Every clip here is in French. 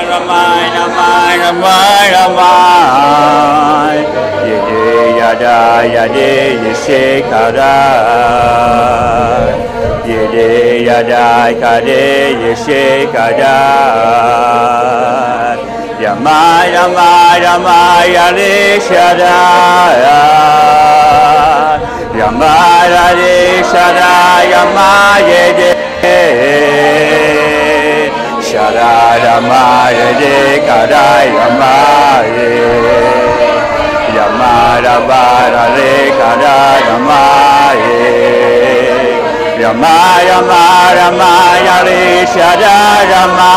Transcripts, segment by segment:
Ramai, Ramai, Ramai, Ramai, Ye, Ye, Ya, Kada Yade Yeshekada Yede Yada Kade Yeshekada Yama Yama Yama Yale Shada Yama Yale Shada Yama Yede Shada Yama Yede Kada Yama Yama Yama Yale Kada Yama Yama Yama Yama Yale Shada Yama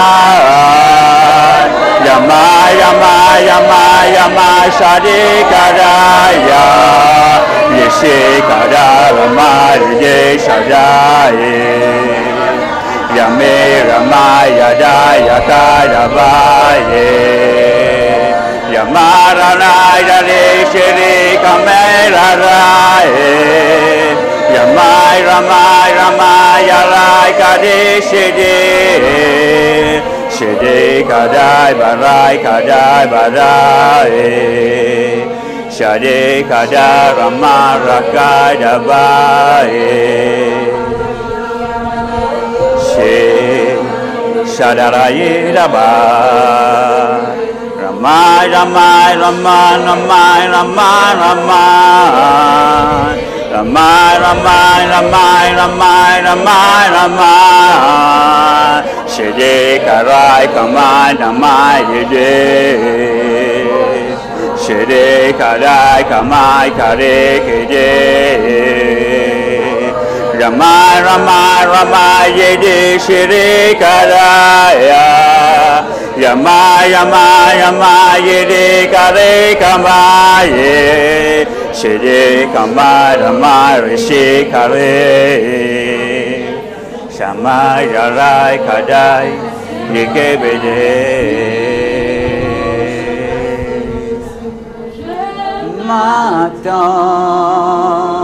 Yama Yama Yama Yama Shade Kadaya Yeshe Kada Rama Yeshadaye Yame Rama Yada Yaka Yabaye Yama Rana Yade Shiri Kamera Raye Yama Rama Rama Yara Kade Shede Shede Kadai Barai Kadai Barai Shade Kadai Rama Rakai Dabai Shadaraye Dabai Ramai Ramai Ramai Ramai Ramai Ramai Ramai Ramai Ramai Ramai Ramai Ramai Shede Karai Kamai Namai Yede Shede Karai Kamai Kare Kede Ramai Ramai Ramai Yede Shede Karaya Yama Yama Yama Yede Kare Kamai Shede Kamai Ramai Rishi Kare Shama Yarai Kadai Yekebede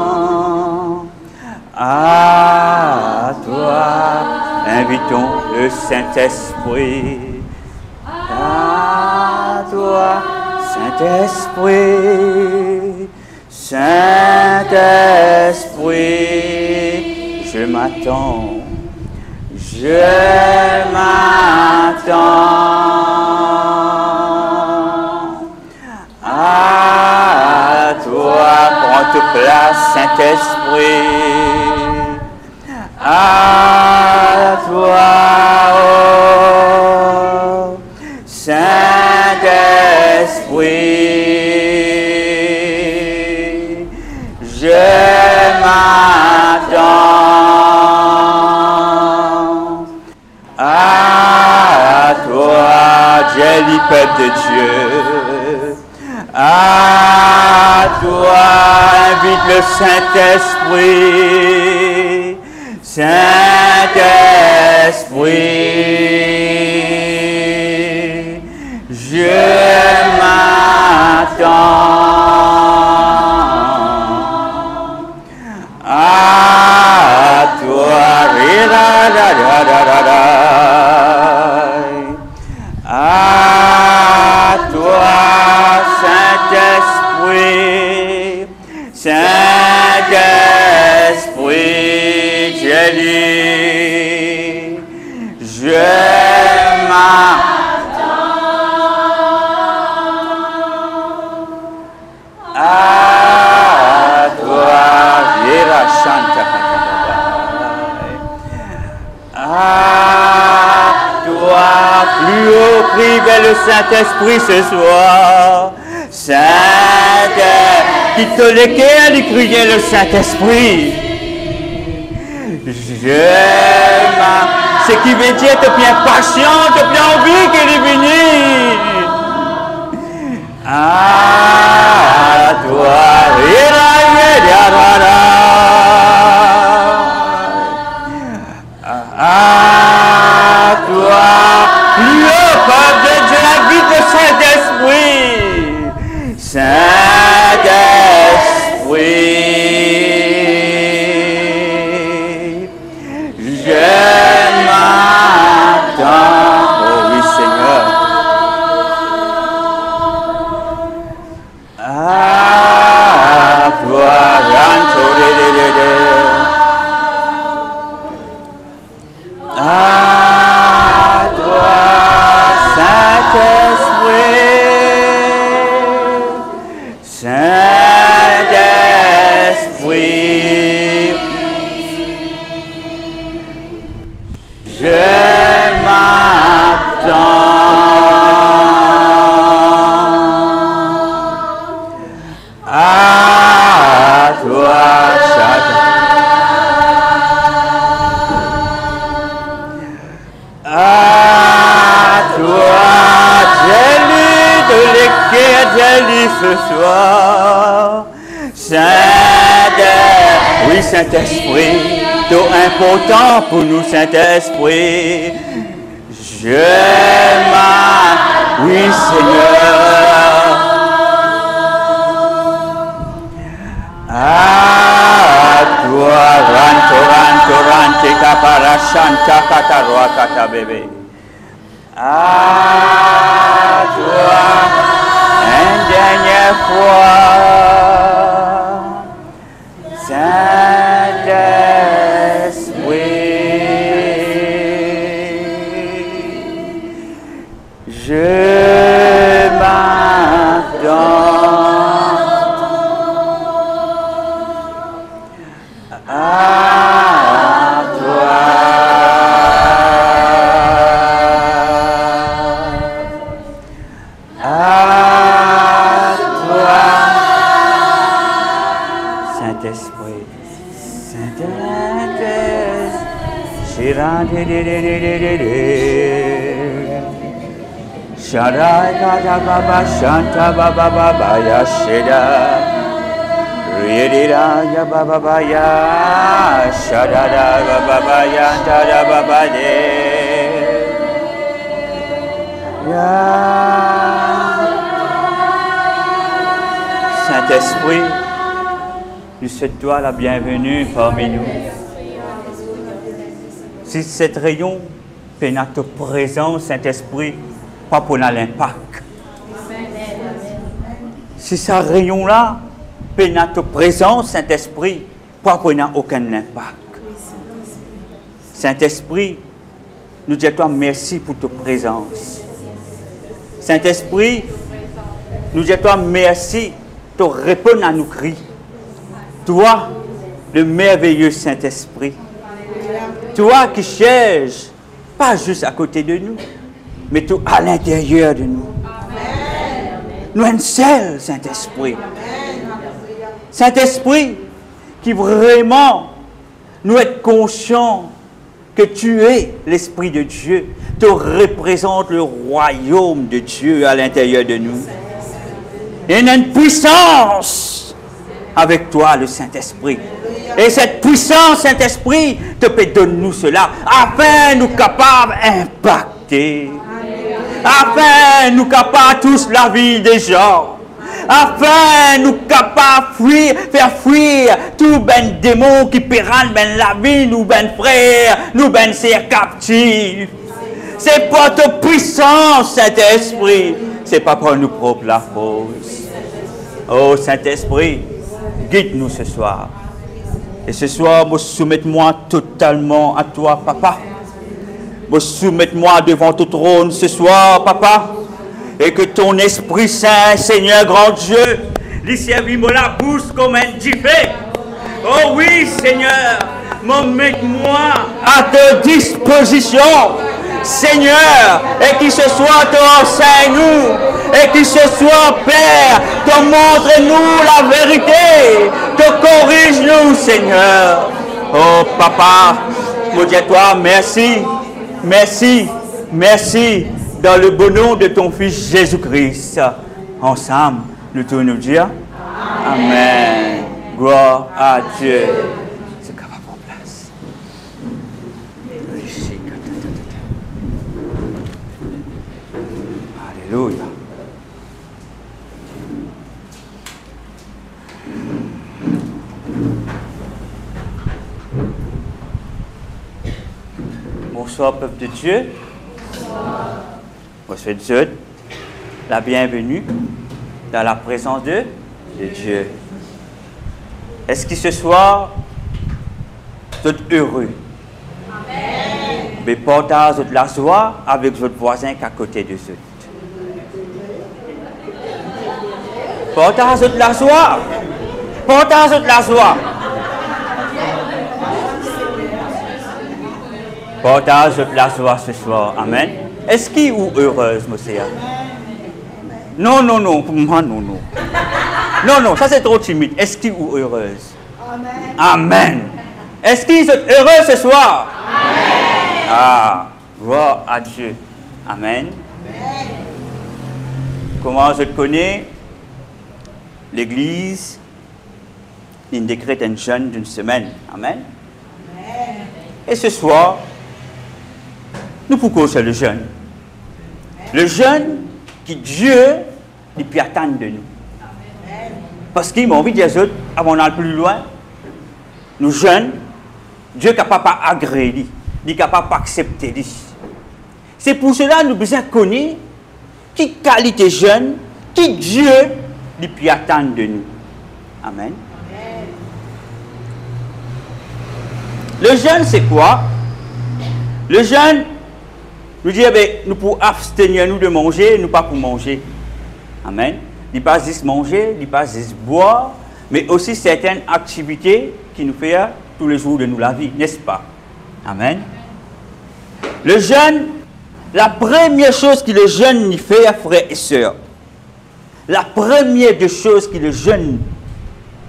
M'attends à toi. Invitons le Saint-Esprit à toi, Saint-Esprit, Saint-Esprit, je m'attends. Je m'attends à toi. Prends ta place, Saint-Esprit. À toi, oh, Saint-Esprit. Je m'attends à toi, joli peuple de Dieu. À toi, invite le Saint-Esprit. Saint-Esprit, je m'attends à toi. À toi, Saint-Esprit, Saint-Esprit, je m'attends à toi, Vira Shanta à toi, plus haut, prie vers le Saint-Esprit ce soir. Saint-Esprit, qui te l'équerre de crier le Saint-Esprit. Ce qui veut dire te bien patient, te bien envie qu'il est venu. À toi, à toi, le peuple de Dieu, la vie de Saint-Esprit. Saint-Esprit, je m'attends. Oh oui, Seigneur. À À toi, Saint-Esprit, Saint-Esprit, je m'attends. À toi, à toi, j'ai lu de l'écrire, j'ai lu ce soir. Oui, Saint-Esprit, tout important pour nous, Saint-Esprit. Oui, Seigneur. À toi, Ranto, Kaparashanta, Katarwa, Katabebe. À toi, une dernière fois, Saint-Esprit, je Shara Baba Shanta Baba Baba Yashida Ririra Ya Baba Baya Shada Baba Yanta Baba De Saint-Esprit, nous souhaitons toi la bienvenue parmi nous. Si cette rayon peut notre présence, Saint-Esprit, pas pour l'impact. Si ce rayon-là peut notre présence, Saint-Esprit, pas pour aucun impact. Saint-Esprit, nous disons toi merci pour ta présence. Saint-Esprit, nous disons toi merci de répondre à nos cris. Toi, le merveilleux Saint-Esprit. Toi qui cherches, pas juste à côté de nous, mais tout à l'intérieur de nous. Amen. Nous sommes seuls, Saint-Esprit. Saint-Esprit, qui vraiment nous est conscient que tu es l'Esprit de Dieu, tu représentes le royaume de Dieu à l'intérieur de nous. Il y a une puissance avec toi, le Saint-Esprit. Et cette puissance, Saint-Esprit, te peut donner nous cela, afin nous capables d'impacter, afin nous capables tous la vie des gens, afin nous capables faire fuir tout ben démon qui pérane ben la vie, nous ben frères, nous ben sœurs captifs. C'est pas ta puissance, Saint-Esprit, c'est pas pour nous propres la force. Oh Saint-Esprit, guide-nous ce soir. Et ce soir, me soumets-moi totalement à toi, Papa. Me soumets-moi devant ton trône ce soir, Papa. Et que ton Esprit Saint, Seigneur grand Dieu, lui servit-moi la bouche comme un diffé. Oh oui, Seigneur, mets-moi à ta disposition, Seigneur, et qu'il se soit te enseigne-nous, et qu'il se soit Père, te montre-nous la vérité, te corrige-nous, Seigneur. Oh Papa, je dis à toi merci, merci, merci, dans le bon nom de ton Fils Jésus-Christ. Ensemble, nous tous nous dire Amen. Gloire à Dieu. C'est capable en place. Alléluia. Bonsoir, peuple de Dieu. Bonsoir, Dieu. La bienvenue dans la présence de Dieu. Est-ce que ce soir, vous êtes heureux? Amen. Mais partagez la joie avec votre voisin qui est à côté de vous. Partagez la joie. Partagez la joie. Partagez la joie ce soir. Amen. Est-ce qu'il est heureuse, monsieur? Non, non, non. Pour moi, non, non. Non, non, ça c'est trop timide. Est-ce qu'il est heureuse? Amen. Amen. Est-ce qu'ils sont heureux ce soir? Amen. Ah, gloire à Dieu. Amen. Amen. Comment je connais l'Église? Il décrète un jeûne d'une semaine. Amen. Amen. Et ce soir, nous pouvons causer le jeûne. Le jeûne que Dieu il peut attendre de nous. Amen. Parce qu'il m'a envie de dire, avant d'aller plus loin, nous jeunes, Dieu est capable d'agréer, il est capable d'accepter. C'est pour cela que nous devons connaître qui qualité jeune, qui Dieu il peut attendre de nous. Amen. Amen. Le jeûne, c'est quoi? Le jeûne, nous dit, nous pouvons abstenir nous de manger, nous pas pour manger. Amen. Il ne pas juste manger, il ne pas juste boire, mais aussi certaines activités qui nous font tous les jours de nous la vie, n'est-ce pas? Amen. Le jeûne, la première chose que le jeûne y fait, frères et sœurs, la première des choses que le jeûne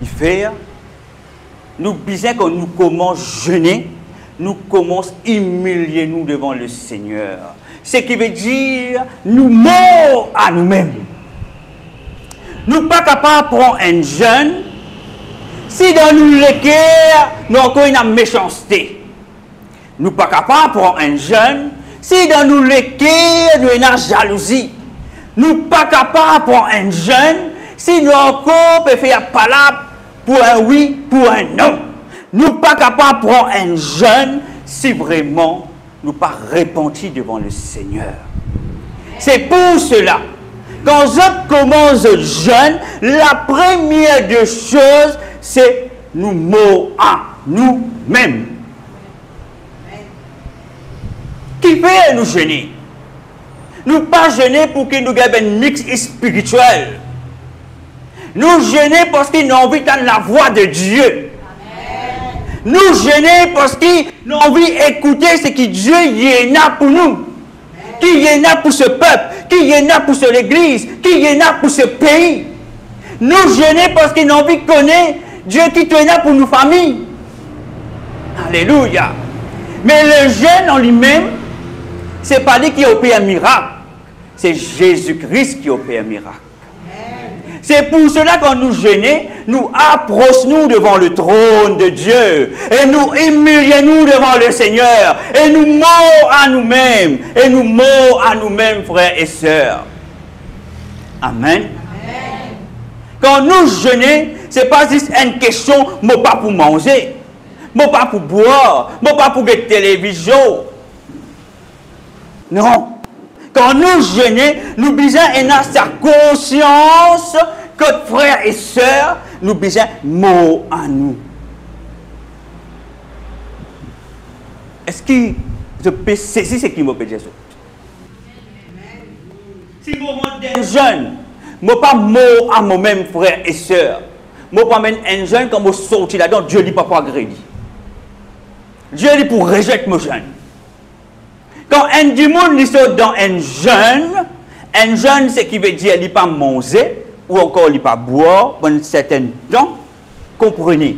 y fait, nous disons que nous commençons à jeûner, nous commençons à humilier nous devant le Seigneur. Ce qui veut dire, nous morts à nous-mêmes. Nous ne sommes pas capables de prendre un jeûne si dans nous l'équerre, nous avons encore une méchanceté. Nous ne sommes pas capables de prendre un jeûne si dans nous l'équerre, nous avons une jalousie. Nous ne sommes pas capables de prendre un jeûne si nous encore peut faire palabre pour un oui, pour un non. Nous ne sommes pas capables de prendre un jeûne si vraiment nous ne sommes pas repentis devant le Seigneur. C'est pour cela. Quand je commence le jeûne, la première des choses, c'est nous morts à nous-mêmes. Qui fait nous jeûner? Nous pas jeûner pour qu'il nous gagne un mix spirituel. Nous jeûner parce qu'il nous envie dans la voix de Dieu. Amen. Nous jeûner parce qu'il nous envie d'écouter ce que Dieu y en a pour nous. Qui y en a pour ce peuple, qui y en a pour l'église, qui y en a pour ce pays. Nous jeûner parce qu'il nous envie de connaître Dieu qui y en a pour nos familles. Alléluia. Mais le jeûne en lui-même, ce n'est pas lui qui opère un miracle. C'est Jésus-Christ qui opère un miracle. C'est pour cela que quand nous jeûnons, nous approchons devant le trône de Dieu. Et nous humilions devant le Seigneur. Et nous morts à nous-mêmes. Et nous morts à nous-mêmes, frères et sœurs. Amen. Amen. Quand nous jeûnons, ce n'est pas juste une question, moi pas pour manger, moi pas pour boire, moi pas pour la télévision. Non. Quand nous jeûnons, nous besoin de sa conscience que frères et sœurs, nous besoin morts à nous. Est-ce que je peux saisir ce qui me peut dire? Si je suis jeune, je ne suis pas mort à moi-même, frères et sœurs. Je ne suis pas un jeune quand je sorti là-dedans, Dieu n'est pas pour agréer. Dieu est pour rejeter mon jeune. Quand un démon sort dans un jeûne, c'est qui veut dire qu'il n'est pas manger ou encore il n'est pas boire pendant un certain temps, comprenez.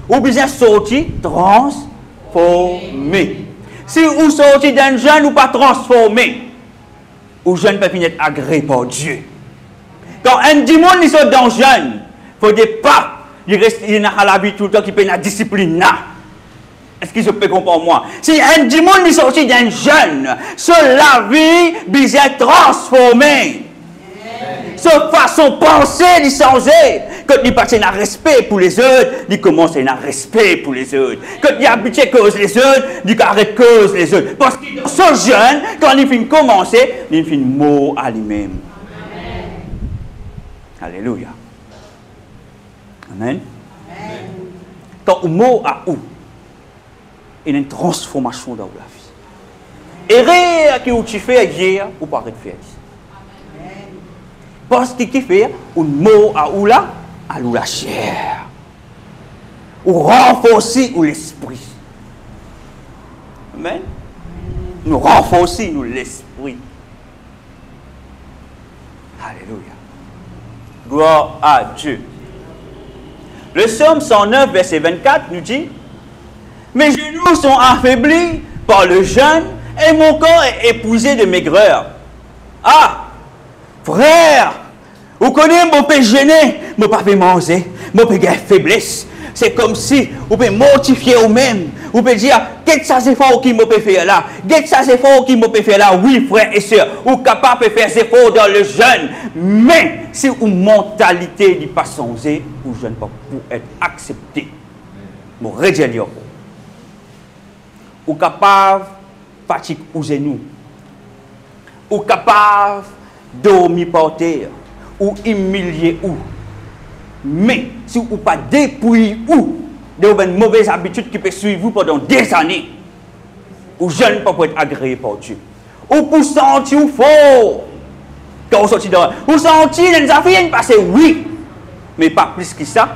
Ou bien sortir transformé. Si vous sortez d'un jeûne ou pas transformé, ou jeûne peut finir agréé par Dieu. Quand un démon sort dans un jeûne, il ne faut pas, il a l'habitude tout le temps qu'il peut la discipline. Est-ce que je peux comprendre moi? Si un démon est sorti d'un jeûne, la vie bien transformée. Sa façon de penser, il changer. Quand il passe un respect pour les autres, il commence à un respect pour les autres. Quand il habite cause les autres, il arrête cause les autres. Parce que dans ce jeûne, quand il finit commencer, il finit mot à lui-même. Alléluia. Amen. Quand le mot à où? Il y a une transformation dans la vie. erreur que tu fais hier, ou pas de faire. Parce que qui fait un mot à ou la chair. Ou renforcer l'esprit. Amen. Nous renforcer l'esprit. Alléluia. Gloire à Dieu. Le psaume 109, verset 24 nous dit: mes genoux sont affaiblis par le jeûne et mon corps est épuisé de maigreur. Ah, frère, vous connaissez mon péché gêné, mon pas fait manger, mon péché faiblesse. C'est comme si vous pouvez mortifier vous-même. Vous pouvez dire, qu'est-ce que c'est fort qui me peut faire là? Qu'est-ce que c'est fort qui me peut faire là? Oui, frère et soeur, vous êtes capable de faire des efforts dans le jeûne. Mais si une mentalité n'est pas changée, vous jeûne pas pour être accepté. Mon redire, vous êtes capable de fatiguer aux genoux. Vous êtes capable de dormir par terre. Ou humilier ou. Mais si vous n'avez pas dépouillé ou de une mauvaise habitude qui peut suivre vous pendant des années, ou jeune pas pour être agréé par Dieu. Ou pour sentir fort. Quand vous sortez dehors, vous sentez les affaires passer, oui. Mais pas plus que ça.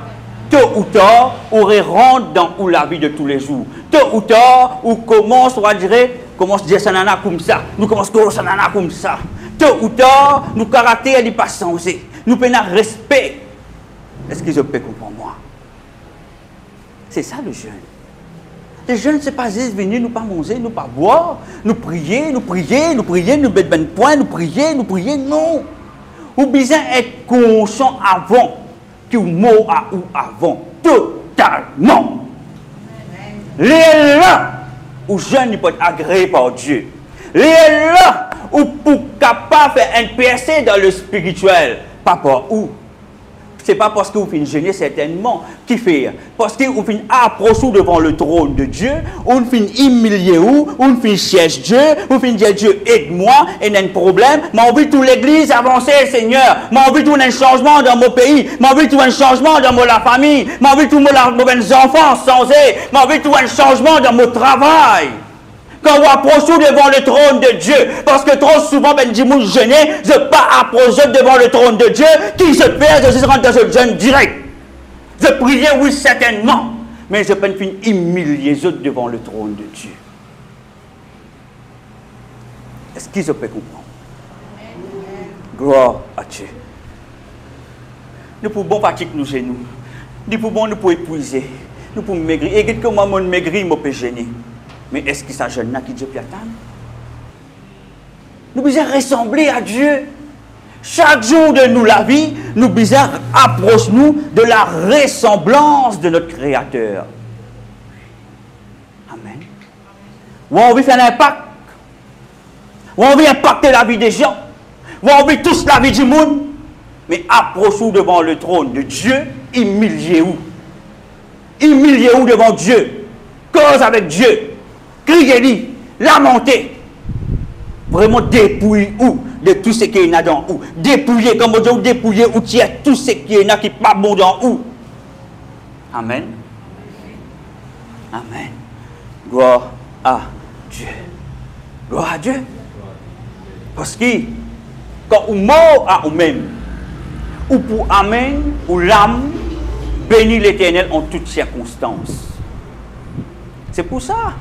Tôt ou tard, vous rentrez dans la vie de tous les jours. Tôt ou tard, vous commencez à dire ça nana comme ça. Nous commençons à dire ça nana comme ça. Tôt ou tard, nos caractères n'est pas changé. Nous prenons respect. Est-ce que je peux comprendre moi? C'est ça le jeûne. Le jeûne, ce n'est pas juste venir, nous pas manger, nous pas boire, nous prier, nous mettre ben point, nous prier, non. Vous besoin être conscient avant que vous mot à ou avant. Totalement. Les là, où jeûne il peut être agréé par Dieu. Les là, où pour capable de faire un percée dans le spirituel, pas par où. Ce n'est pas parce que vous finissez jeûner certainement qui fait. Parce que vous finissez approcher devant le trône de Dieu, vous finissez humilier vous finissez chercher Dieu, vous finissez dire Dieu aide-moi, et il y a un problème. J'ai envie de toute l'église avancer, Seigneur. J'ai envie de tout un changement dans mon pays. J'ai envie de tout un changement dans la famille. J'ai envie de tout mes enfants changer. J'ai envie de tout un changement dans mon travail. Quand vous approchez devant le trône de Dieu, parce que trop souvent, ben dis moi jeûner, je ne vais pas approcher devant le trône de Dieu, qui se fait, je rentre dans ce jeûne direct. Je priais, oui, certainement, mais je peux finir humilier les autres devant le trône de Dieu. Est-ce que je peux comprendre? Gloire à Dieu. Nous pouvons fatiguer nos genoux. Nous pouvons nous épuiser. Nous pouvons maigrir. Et comment mon maigrir me peut gêner. Mais est-ce que ça jeune qui Dieu peut attendre? Nous devons ressembler à Dieu. Chaque jour de nous la vie, nous devons approcher nous de la ressemblance de notre Créateur. Amen. Ou on veut faire un impact. Ou on veut impacter la vie des gens. Ou on veut tous la vie du monde. Mais approchez-vous devant le trône de Dieu, humiliez-vous. Humiliez-vous devant Dieu. Cause avec Dieu. Criez-lui, lamentez. Vraiment dépouillez-vous de tout ce qui est là dans vous. Dépouillez, comme on dit, dépouillez ou tiens tout ce qui est là qui n'est pas bon dans vous. Amen. Amen. Gloire à Dieu. Gloire à Dieu. Parce que quand vous mort à vous-même, ou pour Amen, ou l'âme, bénit l'Éternel en toutes circonstances. C'est pour ça.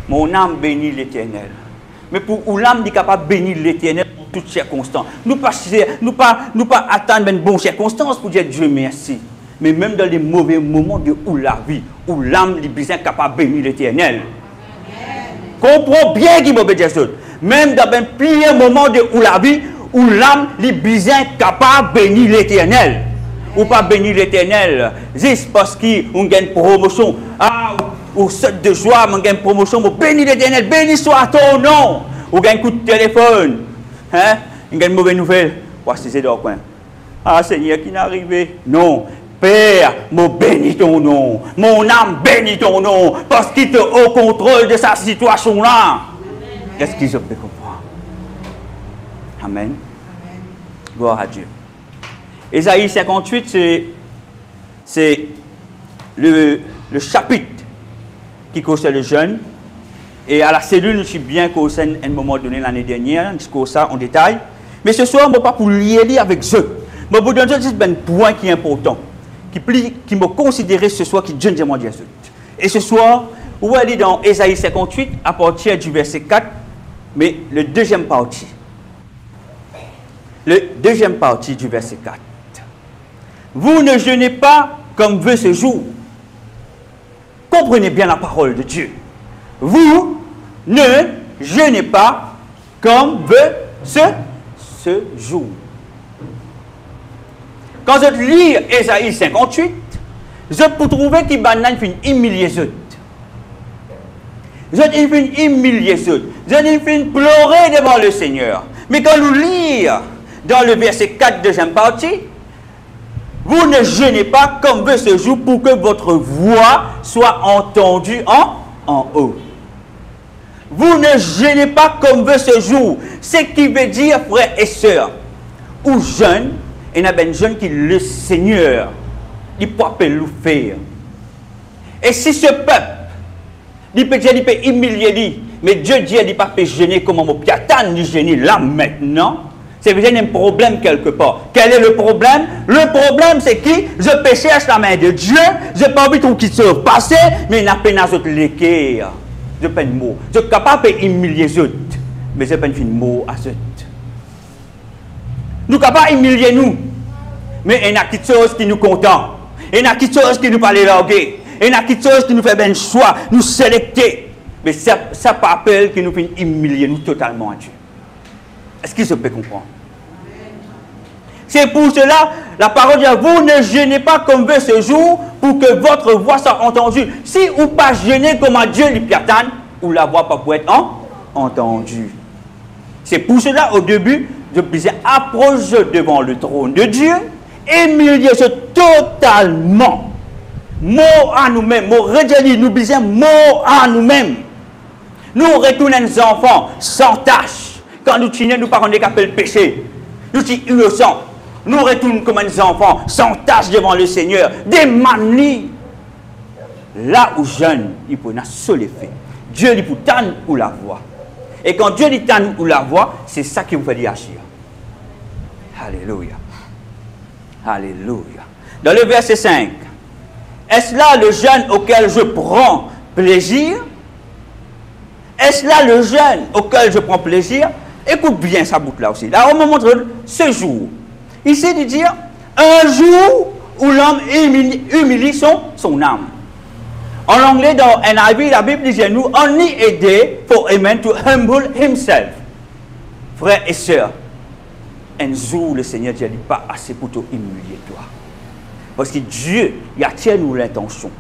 Mon âme bénit l'Éternel. Mais pour l'âme est capable de bénir l'Éternel en toutes circonstances. Nous ne pas attendre une bonne circonstance pour dire Dieu merci. Mais même dans les mauvais moments de la vie, où l'âme est bien capable de bénir l'Éternel. Comprends bien qu'il m'obéit Dieu. Même dans un pire moment de la vie, où l'âme est bien capable de bénir l'Éternel. Ou pas bénir l'Éternel, juste parce qu'on a une promotion. Ah, ou saute de joie, on a une promotion, on bénit l'Éternel, béni soit ton nom. Ou a un coup de téléphone, hein? On a une mauvaise nouvelle. Voici c'est dans le coin. Ah, Seigneur, qui n'est arrivé? Non. Père, me bénis ton nom. Mon âme bénit ton nom. Parce qu'il est au contrôle de sa situation-là. Est-ce que je peux comprendre? Amen. Gloire à Dieu. Ésaïe 58, c'est le chapitre qui concerne le jeûne. Et à la cellule, je suis bien qu'au sein à un moment donné l'année dernière, jusqu'au ça en détail. Mais ce soir, je ne vais pas pour lier avec eux. Je vais vous donner juste un point qui est important, qui me considérer ce soir, qui donne de moi. Et ce soir, où elle est dans Ésaïe 58, à partir du verset 4, mais le deuxième partie. Le deuxième partie du verset 4. Vous ne jeûnez pas comme veut ce jour. Comprenez bien la parole de Dieu. Vous ne jeûnez pas comme veut ce jour. Quand je lis Ésaïe 58, je peux trouver qu'il va une humiliation. Je vais humilier ceux. Je vais pleurer devant le Seigneur. Mais quand nous lisons dans le verset 4, deuxième partie, vous ne jeûnez pas comme veut ce jour pour que votre voix soit entendue en haut. Vous ne jeûnez pas comme veut ce jour. Ce qui veut dire, frères et sœurs, ou jeunes, il y a des jeunes qui le Seigneur, il peut le faire. Et si ce peuple, il peut humilier, mais Dieu dit qu'il ne peut pas gêner comme mon piatan, il gêner là maintenant. C'est qu'il y a un problème quelque part. Quel est le problème? Le problème, c'est que je péchais à la main de Dieu, je n'ai pas envie de qui se passer, mais il n'a pas de l'équerre. Je n'ai pas de mots. Je suis capable d'humilier les autres, mais je n'ai pas de mots à eux. Nous sommes capables d'humilier nous, mais il y a quelque chose qui nous content. Il y a quelque chose qui nous parle larguer. Il y a quelque chose qui nous fait un choix, nous sélecter. Mais ça n'a pas appel qui nous fait humilier nous totalement à Dieu. Est-ce que je peux comprendre? C'est pour cela, la parole dit, vous ne jeûnez pas comme veut ce jour pour que votre voix soit entendue. Si ou pas gêner comme à Dieu lui piatane, ou la voix pas pour être entendue. C'est pour cela, au début, je disais, approche devant le trône de Dieu, humiliez-se totalement. Mot à nous-mêmes, mot redéli, nous disons mot à nous-mêmes. Nous retournons nos enfants sans tâche. Quand nous tenons, nous parlons des capels péché. Nous sommes innocents. Nous retournons comme des enfants sans tâche devant le Seigneur. Des manies. Là où jeune, il peut n'a seul effet. Dieu lui peut tendre ou la voix. Et quand Dieu lui tendre ou la voix, c'est ça qui vous fait agir. Alléluia. Alléluia. Dans le verset 5. Est-ce là le jeûne auquel je prends plaisir? Est-ce là le jeûne auquel je prends plaisir? Écoute bien sa boucle là aussi. Là, on me montre ce jour. Ici, de dire un jour où l'homme humilie son âme. En anglais, dans NIV, la Bible dit nous, only a day for a man to humble himself. Frères et sœurs, un jour, le Seigneur ne dit pas assez pour te humilier, toi. Parce que Dieu, il attire nous l'intention.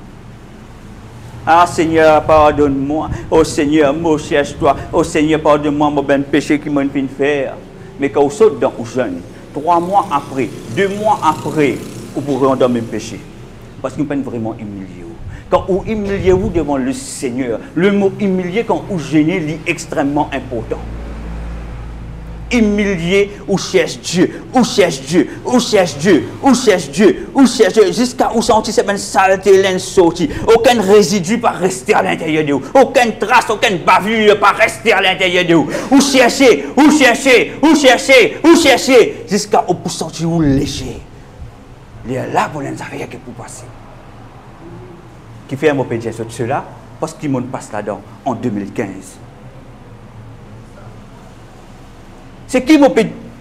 Ah Seigneur, pardonne-moi. Oh Seigneur, moi cherche-toi. Oh Seigneur, pardonne-moi mon ben péché qui m'a fait faire. Mais quand vous sautez dans le jeûne, 3 mois après, 2 mois après, vous pourrez endormir le péché. Parce que nous ne pouvons pas vraiment humilier. Quand vous humiliez-vous devant le Seigneur, le mot humilier, quand vous gênez, est extrêmement important. Humilier ou cherche Dieu, ou cherche Dieu, ou cherche Dieu, ou cherche Dieu, ou cherche Dieu, jusqu'à où sentir cette saleté laine sortie. Aucun résidu pas rester à l'intérieur de vous. Aucune trace, aucune bavure pas rester à l'intérieur de vous. Ou chercher, ou chercher, ou chercher, ou chercher, jusqu'à où pour sentir vous léger. Il y a là pour les affaires qui pour passer. Qui fait un mot pédiatre sur cela, parce qu'il monde passe là-dedans en 2015. Ce qui m'a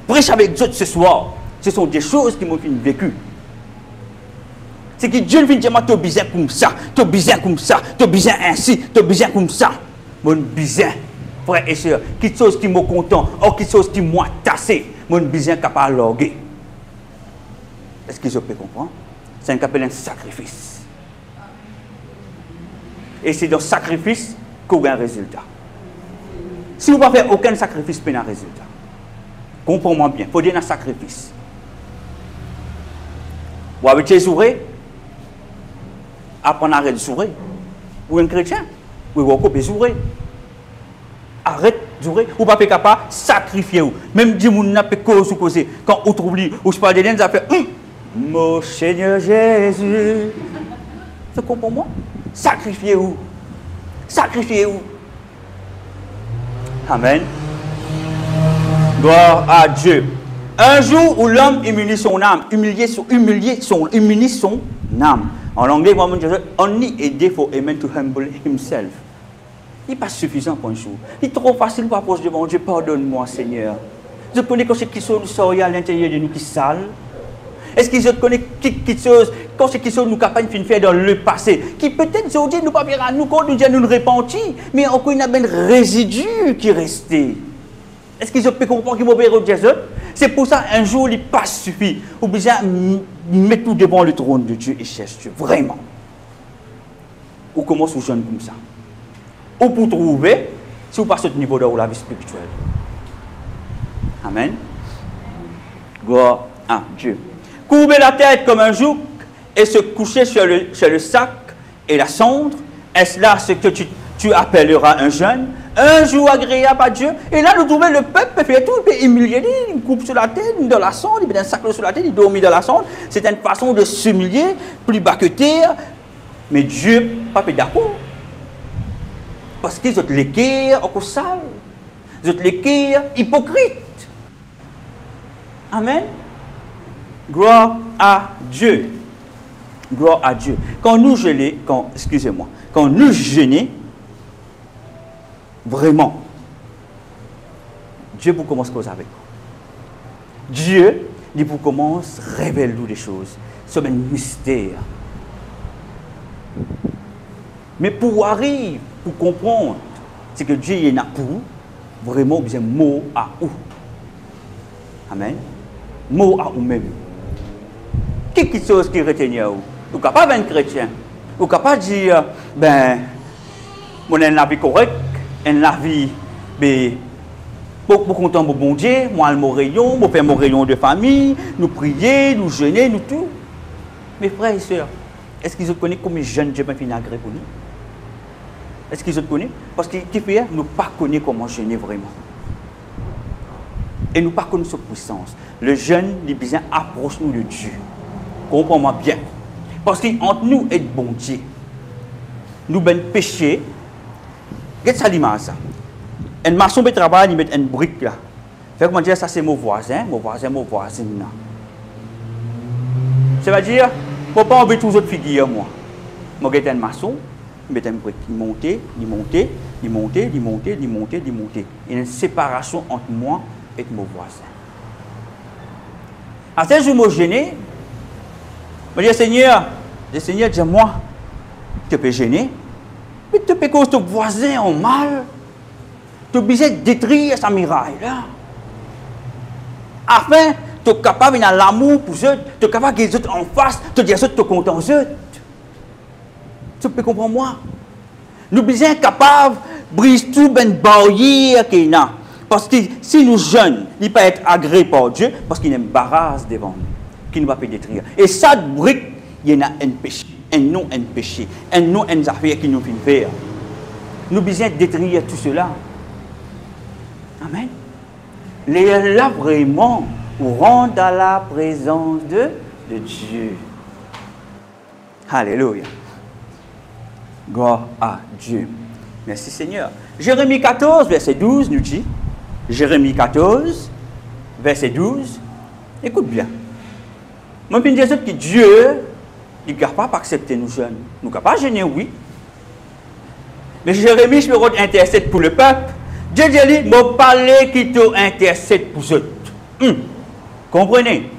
prêché avec Dieu ce soir, ce sont des choses qui m'ont fait vécu. C'est que Dieu ne vient dire, tu es bizarre comme ça, tu es bizarre comme ça, tu es bizarre ainsi, tu es bizarre comme ça. Mon bizarre, frère et soeur, quelque chose qui m'a content, ou quelque chose qui m'a tassé, mon bizarre capable de loguer. Est-ce que je peux comprendre? C'est un appelle un sacrifice. Et c'est dans le sacrifice qu'on a un résultat. Si vous ne faites aucun sacrifice, vous n'avez pas un résultat. Comprends-moi bien, il faut dire un sacrifice. Vous avez été souré, apprendre à arrêter de sourire. Ou un chrétien, vous avez coupé sourire. Arrête de sourire, vous n'êtes pas capable de sacrifier. Même si vous n'avez pas cause ou cause, quand vous trouvez, ou je parle de vous avez mon Seigneur Jésus. Vous comprenez moi? Sacrifiez-vous. Sacrifiez-vous. Amen. Gloire à Dieu. Un jour où l'homme humilie son âme, humilie son âme. En anglais, moi, je dis, only a day for a man to humble himself. Il n'est pas suffisant pour un jour. Il est trop facile pour approcher devant Dieu. Pardonne-moi, Seigneur. Je connais quand c'est qui sont à l'intérieur de nous qui sale. Est-ce qu'ils connaissent quelque chose, quand c'est qui sont nous capables de faire dans le passé, qui peut-être aujourd'hui nous pas bien à nous, quand nous disons nous repentir, mais encore il y a un résidu qui est resté. Est-ce qu'ils peuvent comprendre qu'ils vont faire Jésus? C'est pour ça un jour il pas suffit. Ou bien mettre tout devant le trône de Dieu et chercher Dieu. Vraiment. Ou commence au jeune comme ça. Ou pour trouver, si vous passez au niveau de la vie spirituelle. Amen. Gloire à Dieu. Courber la tête comme un joug et se coucher sur le sac et la cendre, est-ce là ce que tu appelleras un jeûne? Un jour agréable à Dieu? Et là, nous trouvons le peuple fait tout, il peut humilier, il coupe sur la tête, dans la cendre, il met un sac sur la tête, il dormit dans la cendre. C'est une façon de s'humilier, plus bas que terre. Mais Dieu, pas d'accord. Parce qu'ils ont l'équerre encore sale. Ils ont l'équerre hypocrite. Amen. Gloire à Dieu. Gloire à Dieu. Quand nous jeûnons, quand nous jeûnons, vraiment, Dieu vous commence à causer avec vous. Dieu, il vous commence à révéler des choses. C'est un mystère. Mais pour arriver, pour comprendre, c'est que Dieu est là pour vraiment besoin mot à où. Amen. Mot à vous-même. Quelque chose qui retient à vous. Vous n'êtes pas un chrétien. Vous n'êtes pas dire, ben, mon la vie correcte, la vie, ben, pour content de bon Dieu, moi, mon rayon, je fais mon rayon de famille, nous prier, nous jeûner, nous tout. Mes frères et sœurs, est-ce qu'ils connaissent combien de jeunes Dieu m'a fait agré pour nous? Est-ce qu'ils connaissent? Parce que qui fait, nous ne connaissons pas comment jeûner vraiment. Et nous ne connaissons pas sa puissance. Le jeûne, il besoin approche-nous de Dieu. Comprends-moi bien. Parce qu'entre nous et bon Dieu, nous avons péché. Qu'est-ce que ça ça? Un maçon qui travaille, il met une brique là. Fait comment dire ça, c'est mon voisin, voisine. Ça veut dire, je ne peux pas enlever tous les autres figures, moi. Moi, je suis un maçon, il met une brique, il monte. Il y a une séparation entre moi et mon voisin. À ce jour, je me gêne. Je dis, Seigneur, dis-moi, tu peux gêner, mais tu peux causer ton voisin en mal. Tu es obligé de détruire sa muraille là. Afin, tu es capable d'avoir l'amour pour eux, tu es capable de les autres en face, de dire que tu es content d'eux. Tu peux comprendre moi? Nous sommes capables de briser toute une barrière qu'il y a. Parce que si nous jeunes, il peut être agréé par Dieu, parce qu'il y a une barrage devant nous, qui nous va pas détruire. Et ça, brique, il y a un péché, un péché, une affaire qui nous fait faire. Nous besoin détruire tout cela. Amen. Les là vraiment, nous rentrent dans la présence de Dieu. Alléluia. Gloire à Dieu. Merci Seigneur. Jérémie 14, verset 12 nous dit, Jérémie 14, verset 12, écoute bien. Moi, je dis que Dieu, il ne peut pas accepter nous jeunes. Nous ne pouvons pas gêner, oui. Mais Jérémie, je me rends intercède pour le peuple. Dieu dit, je ne parle qui te intercède pour eux. Comprenez?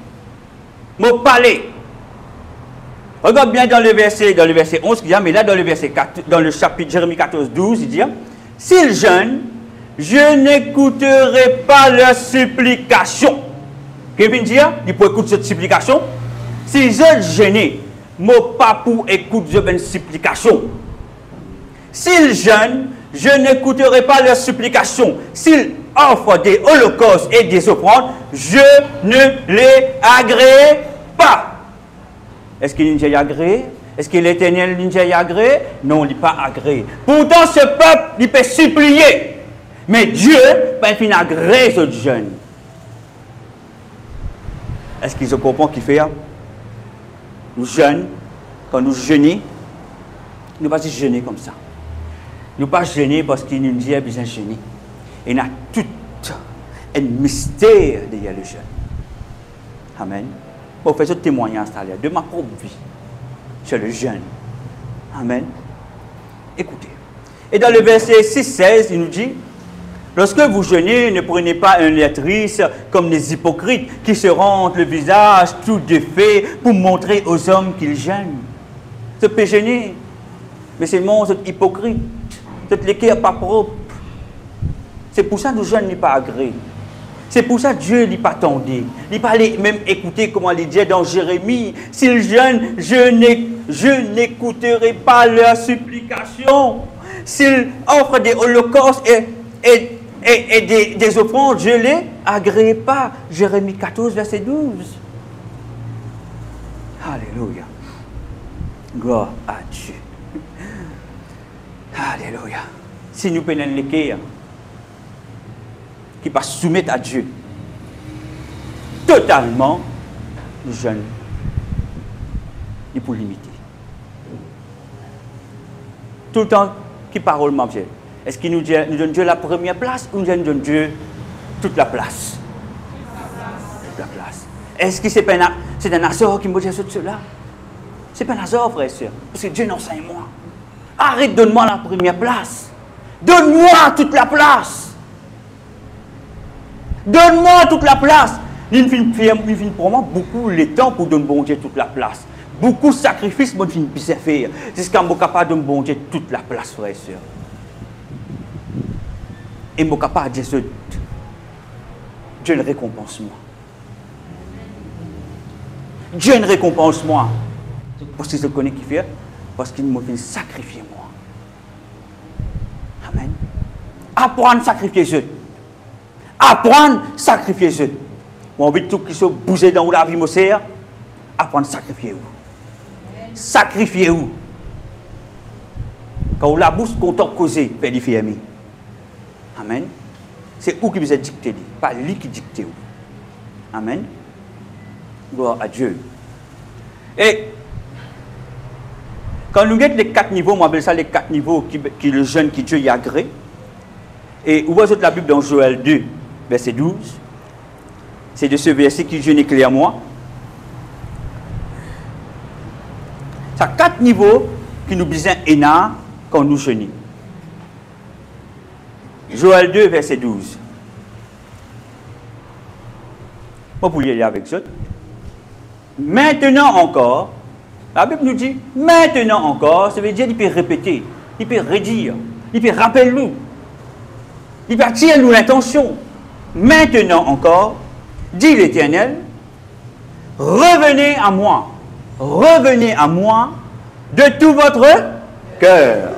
Je parle. Regarde bien dans le verset 11, mais là dans le verset 4, dans le chapitre Jérémie 14, 12, il dit, s'ils jeûnent, je n'écouterai pas leurs supplications. Qu'est-ce qu'il dit? Il peut écouter cette supplication. Si je jeûne, mon pas pour écouter une supplication. S'ils jeûnent, je n'écouterai pas leurs supplications. S'ils offrent des holocaustes et des offrandes, je ne les agréerai pas. Est-ce qu'il est agréé? Est-ce que l'Éternel est agréé? Non, il n'est pas agréé. Pourtant, ce peuple, il peut supplier. Mais Dieu, il n'a agréé ce jeûne. Est-ce qu'ils comprennent qu'il fait? Nous jeûnons, quand nous jeûnons, nous ne pas jeûner comme ça. Nous ne pas jeûner parce qu'il nous dit qu'il besoin de jeûner. il y a tout un mystère derrière le jeûne. Amen. Pour faire ce témoignage de ma propre vie sur le jeûne. Amen. Écoutez. Et dans le verset 6-16, il nous dit, lorsque vous jeûnez, ne prenez pas un lettris comme les hypocrites qui se rendent le visage tout défait pour montrer aux hommes qu'ils jeûnent. Ce peut jeûner, mais c'est mon hypocrite. C'est l'équerre pas propre. C'est pour ça que nous jeûnons n'est pas agréé. C'est pour ça que Dieu n'est pas tendu. Il n'est pas allé même écouter comment il dit dans Jérémie. S'ils jeûnent, je n'écouterai pas leurs supplications. S'ils offrent des holocaustes et des offrandes, je ne les agréerai pas. Jérémie 14, verset 12. Alléluia. Gloire à Dieu. Alléluia. Si nous prenons l'équerre, qui va soumettre à Dieu totalement, nous jeûnons, il pour limiter. Tout le temps, qui parole m'objet? Est-ce qu'il nous donne Dieu la première place ou nous donne Dieu toute la place? Toute la place. Est-ce que c'est un Azor qui me dit cela? C'est pas un Azor, frère et soeur. Parce que Dieu n'enseigne moi. Arrête, donne-moi la première place. Donne-moi toute la place. Donne-moi toute la place. Il finit pour moi beaucoup le temps pour donner bon Dieu toute la place. Beaucoup de sacrifices, moi, je ne peux pas faire. C'est ce qu'on est capable de donner bon Dieu toute la place, frère et soeur. Et je suis capable de dire Dieu ne récompense moi. Dieu ne récompense moi. Parce que je connais qui fait, parce qu'il m'a fait sacrifier moi. Amen. Apprendre à sacrifier Dieu. Apprendre à sacrifier Dieu. Mon envie de tout qui se bouger dans la vie, mon sœur, apprendre à sacrifier vous. Sacrifiez vous. Quand vous la bouche, qu'on t'a causé, fait des filles. Amen. C'est vous qui vous êtes dicté, pas lui qui dicte vous. Amen. Gloire à Dieu. Et quand nous mettons les 4 niveaux, on appelle ça les 4 niveaux qui le jeûne qui Dieu y agrée. Et vous voyez la Bible dans Joël 2, verset 12. C'est de ce verset qui jeûne clairement. Ça 4 niveaux qui nous besoin énormes quand nous jeûnons. Joël 2, verset 12. Vous pouvez y aller avec ça. Maintenant encore, la Bible nous dit, maintenant encore, ça veut dire qu'il peut répéter, il peut redire, il peut rappeler nous, il peut attirer nous l'intention. Maintenant encore, dit l'Éternel, revenez à moi de tout votre cœur,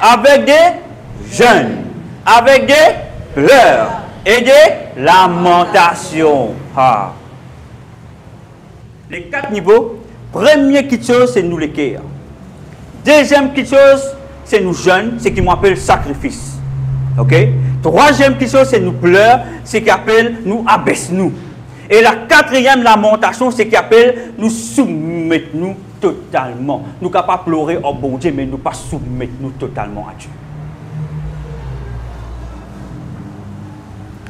avec des jeûnes, avec des pleurs et des lamentations. Ah. Les 4 niveaux, première petite chose, c'est nous l'équerre. Deuxième petite chose, c'est nous jeûnes, c'est qui m'appelle sacrifice. Ok? Troisième petite chose, c'est nous pleurs, c'est qui appelle nous abaisse nous. Et la 4e lamentation, c'est qui appelle nous soumettre nous totalement. Nous ne pouvons pas pleurer au bon Dieu, mais nous ne pouvons pas soumettre nous totalement à Dieu.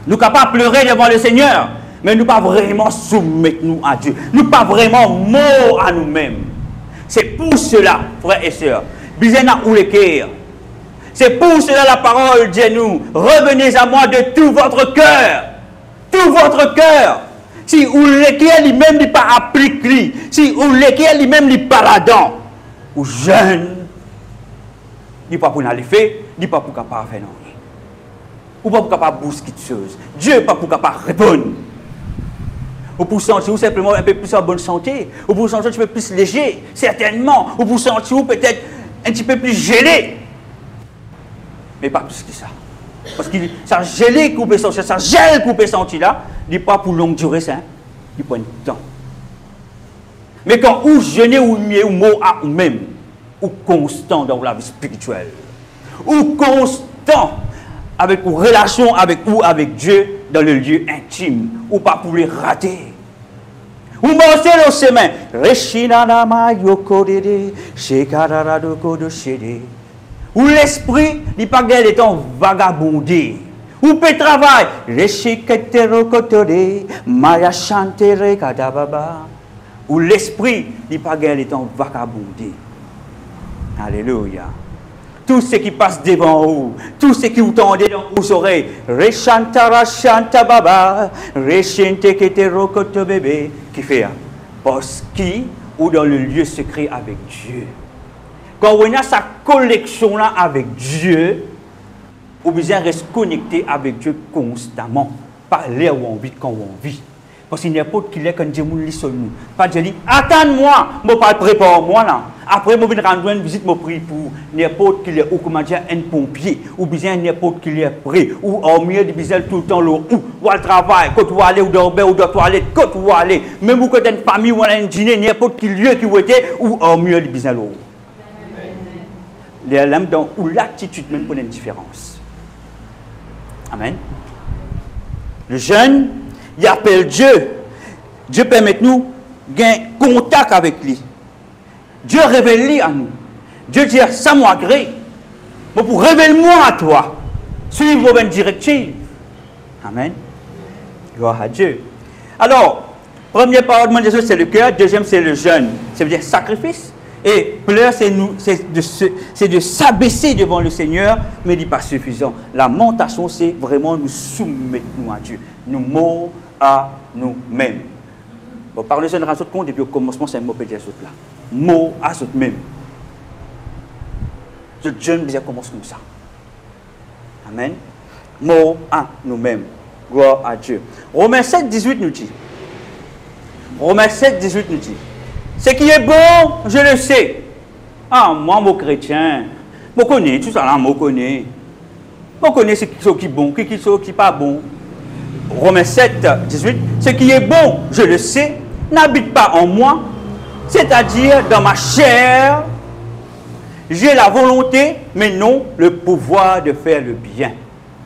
Nous ne pouvons pas pleurer devant le Seigneur, mais nous ne pouvons pas vraiment soumettre nous à Dieu. Nous ne pouvons pas vraiment morts à nous-mêmes. C'est pour cela, frères et sœurs, bisena ou l'équerre. C'est pour cela la parole dit à nous, revenez à moi de tout votre cœur. Tout votre cœur. Si ou l'équerre lui-même n'est pas appliqué, si ou l'équerre lui-même n'est pas là-dedans, ou jeune, il n'est pas pour aller faire, il n'est pas pour capable faire non. Ou pas pour capable bousquer de choses. Dieu n'est pas pour capable répondre. Ou pour sentir simplement un peu plus en bonne santé. Ou pour sentir un petit peu plus léger, certainement. Ou pour sentir peut-être un petit peu plus gelé. Mais pas plus que ça. Parce que ça gelé qu'on peut sentir, ça gèle qu'on peut sentir là, il n'est pas pour longue durée, ça. Il prend du temps. Mais quand vous jeûnez ou mieux ou mot à vous-même, ou constant dans la vie spirituelle, ou constant avec une relation avec vous, avec Dieu, dans le lieu intime, ou pas pour les rater. Ou marchez le chemin. Ou l'esprit, il n'est pas le temps vagabondé. Ou peut travailler. Ou l'esprit, il pas gagné le temps vagabondé. Alléluia. Tout ce qui passe devant vous, tout ce qui vous tendez dans vos oreilles, qui fait parce qui ou dans le lieu secret avec Dieu. Quand on a sa connexion là avec Dieu, on besoin rester connecté avec Dieu constamment, pas l'air où on vit quand on vit. Parce qu'il n'y a pas qui est quand Dieu nous lit sur nous. Pas Dieu dit, attends-moi, je ne pas préparer moi là. Après, je vais rendre une visite, je prie pour n'importe qui est, ou comment dire, un pompier, ou bien n'importe qui est prêt, ou au milieu de bisel tout le temps, ou à travail, quand tu vas aller, ou dormir, ou dans la toilette, quand tu vas aller, même ou quand tu as une famille, ou un dîner, n'importe quel lieu qui était, ou au milieu de bisel. Les lames dans où l'attitude même pour une différence. Amen. Le jeune, il appelle Dieu. Dieu permet nous gagner contact avec lui. Dieu révèle à nous. Dieu dit, ça m'a gré. Mais pour révèle-moi à toi. Suivre vos directives. Amen. Gloire à Dieu. Alors, première parole de Jésus, c'est le cœur. Deuxième, c'est le jeûne. Ça veut dire sacrifice. Et pleurer, c'est de s'abaisser devant le Seigneur, mais il n'est pas suffisant. La mentation, c'est vraiment nous soumettre nous à Dieu. Nous morts à nous-mêmes. Bon, par le Seigneur, à ce compte, depuis au commencement, c'est un mot pété à ce là. Mot à ce même. Ce jeune déjà commence comme ça. Amen. Mot à nous-mêmes. Gloire à Dieu. Romains 7, 18 nous dit. Romains 7, 18 nous dit. Ce qui est bon, je le sais. Ah, moi, mon chrétien, je connais tout ça là, je connais. Je connais ce qui est bon, ce qui n'est pas bon. Romains 7, 18. Ce qui est bon, je le sais, n'habite pas en moi. C'est-à-dire, dans ma chair, j'ai la volonté, mais non le pouvoir de faire le bien.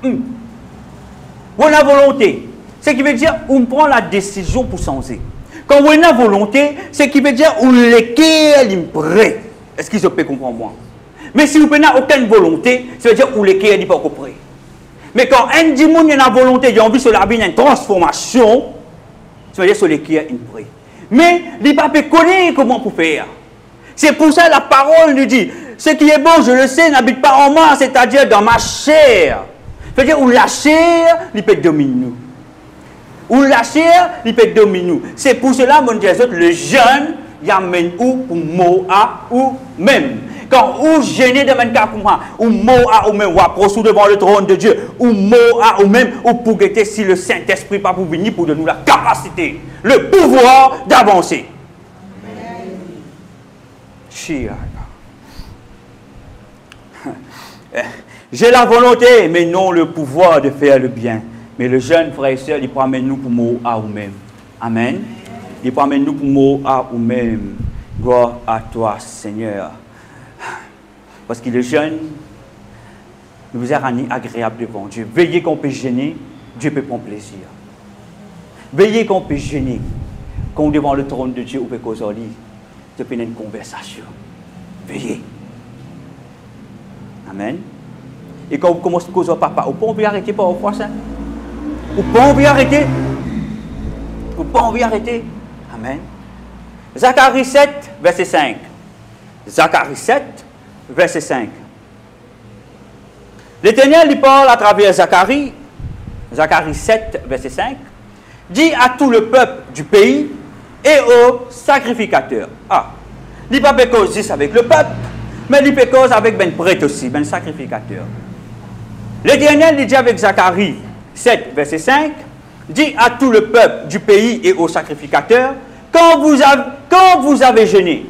On a la volonté. Ce qui veut dire, on prend la décision pour changer. Quand on a la volonté, ce qui veut dire, on l'équerre prêt. Est-ce qu'ils peuvent comprendre moi? Mais si vous n'avez aucune volonté, ça veut dire, on l'équerre n'est pas prêt. Mais quand un démon a la volonté, il a envie de la vie, une transformation, ça veut dire, sur l'équerre est prêt. Mais les papiers connaissent comment pour faire. C'est pour ça que la parole nous dit, ce qui est bon, je le sais, n'habite pas en moi, c'est-à-dire dans ma chair. C'est-à-dire où la chair, il peut dominer nous. Où la chair, il peut dominer nous. C'est pour cela, mon Dieu, le jeune, il amène où pour mot à ou même. Quand vous gênez de même cas pour moi, ou mot à ou même, ou approcher devant le trône de Dieu, ou mot à ou même, ou pour guetter si le Saint-Esprit pas pour venir pour donner nous la capacité, le pouvoir d'avancer. J'ai la volonté, mais non le pouvoir de faire le bien. Mais le jeune frère et soeur, il peut amener nous pour mot à ou même. Amen. Il peut amener nous pour mot à ou même. Gloire à toi, Seigneur. Parce qu'il est jeune, nous vous avons agréable devant Dieu. Veillez qu'on peut gêner, Dieu peut prendre plaisir. Veillez qu'on peut gêner, qu'on devant le trône de Dieu, ou peut causer Dieu peut une conversation. Veillez. Amen. Et quand vous commencez à causer papa, vous pouvez arrêter par au ça. Vous pouvez arrêter. Vous pouvez arrêter. Amen. Zacharie 7, verset 5. Zacharie 7, verset 5. L'Éternel lui parle à travers Zacharie, Zacharie 7, verset 5, dit à tout le peuple du pays et aux sacrificateurs. Ah, il ne peut pas causer avec le peuple, mais il peut causer avec ben prêtre aussi, ben sacrificateur. L'Éternel dit avec Zacharie 7, verset 5, dit à tout le peuple du pays et aux sacrificateurs, quand vous avez jeûné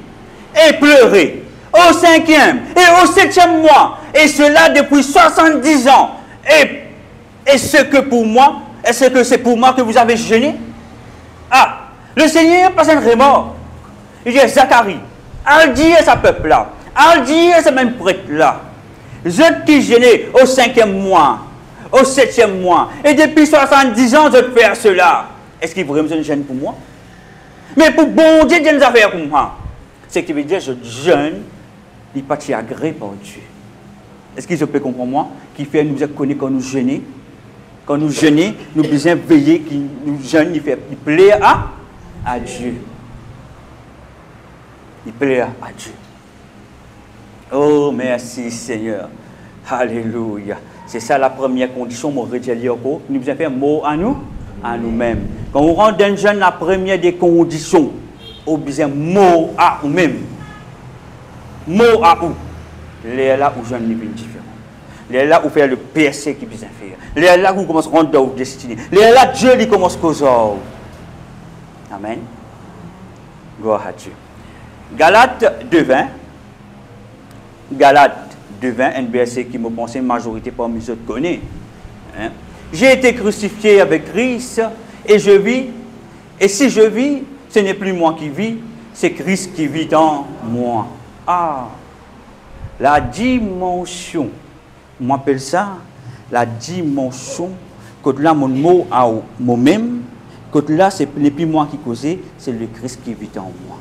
et pleuré au 5e et au 7e mois, et cela depuis 70 ans, est-ce que c'est pour moi que vous avez jeûné? Ah, le Seigneur passe un remords. Il dit Zacharie, al dit à ce peuple-là, al dit à ce même prêtre-là, je qui jeûné au 5e mois, au 7e mois, et depuis 70 ans, je fais cela. Est-ce qu'il vraiment une jeûne pour moi? Mais pour bon Dieu, Dieu nous a fait pour moi. Ce qui veut dire, je jeûne, il n'est pas agréé par Dieu. Est-ce qu'il peut comprendre moi? Qui fait nous connaître quand nous jeûnons? Quand nous jeûnons, nous besoin veiller que nous jeûnons, il plaît à Dieu. Il plaît à Dieu. Oh, merci Seigneur. Alléluia. C'est ça la première condition, mon redis encore. Nous devons faire mot à nous-mêmes. Quand on rentre dans le jeûne, la première des conditions, on besoin mot à nous-mêmes. Mot à où? Les là où jeûne n'est pas différent. Les là où faire le PSC qui besoin faire. Les là où commence à rentrer dans vos destinées. Les là Dieu lui commence à causer. Amen. Gloire à Dieu. Galates 2:20. Galates 2:20, un verset qui me pense une majorité parmi les autres connaît. Hein? J'ai été crucifié avec Christ et je vis. Et si je vis, ce n'est plus moi qui vis, c'est Christ qui vit en moi. Ah, la dimension, on m'appelle ça la dimension, que là mon mot à moi-même, que là ce n'est plus moi qui cause, c'est le Christ qui vit en moi.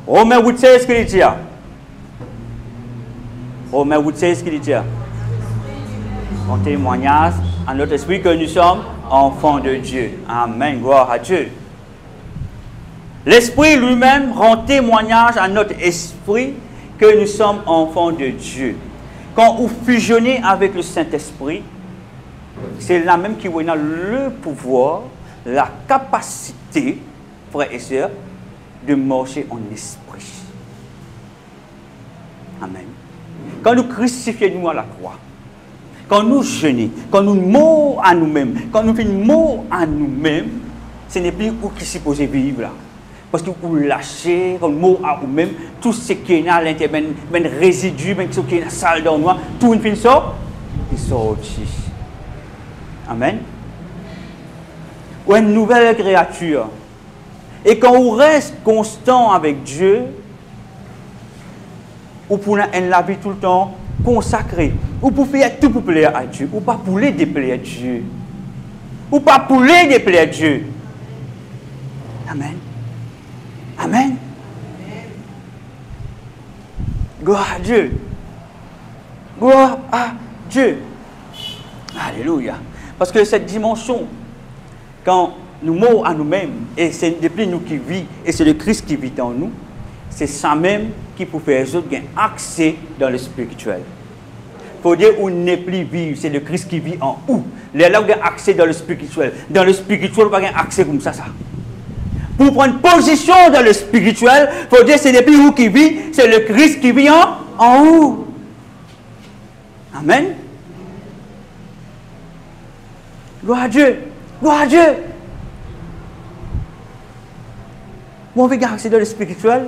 Romains 8:16, ce qu'il dit. Romains 8:16, ce qu'il dit. On témoignage à notre esprit que nous sommes enfants de Dieu. Amen, gloire à Dieu. L'Esprit lui-même rend témoignage à notre esprit que nous sommes enfants de Dieu. Quand vous fusionnez avec le Saint-Esprit, c'est là même qui vous a le pouvoir, la capacité, frères et sœurs, de marcher en esprit. Amen. Quand nous crucifions nous à la croix, quand nous jeûnons, quand nous mourons à nous-mêmes, quand nous faisons mort à nous-mêmes, ce n'est plus où qui est supposé vivre là. Parce que vous lâchez, quand nous mourons à nous-mêmes, tout ce qui est à l'intérieur, même résidu, même ce qui est dans la salle d'en noir, tout une fin sort, il sort. Amen. Ou une nouvelle créature. Et quand on reste constant avec Dieu, ou pour la vie tout le temps consacrée, ou pour faire tout pour plaire à Dieu, ou pas pour les déplaire à Dieu, ou pas pour les déplaire à Dieu. Amen. Amen. Gloire à Dieu. Gloire à Dieu. Alléluia. Parce que cette dimension, quand nous mourons à nous-mêmes, et c'est depuis nous qui vivons, et c'est le Christ qui vit en nous, c'est ça même qui peut faire les autres gagner accès dans le spirituel. Il faut dire où n'est plus vivre, c'est le Christ qui vit en où. Les là où il y a accès dans le spirituel. Dans le spirituel, il n'y a pas accès comme ça. Pour prendre position dans le spirituel, il faut dire que ce n'est plus où qui vit, c'est le Christ qui vit en où. Amen. Gloire à Dieu. Gloire à Dieu. On veut accès dans le spirituel.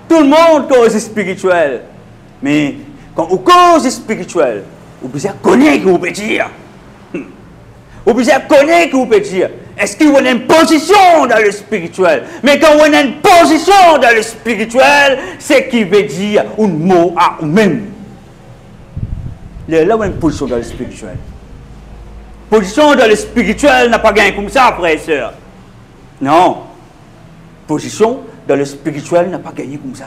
Tout le monde cause spirituel. Mais quand on cause spirituel, on peut connaître ce que vous pouvez dire. On peut connaître ce que vous pouvez dire. Est-ce qu'il y a une position dans le spirituel? Mais quand on a une position dans le spirituel, c'est qui veut dire un mot à nous-mêmes. Là, on a une position dans le spirituel. Position dans le spirituel n'a pas gagné comme ça, frères et sœurs. Non. Position dans le spirituel n'a pas gagné comme ça.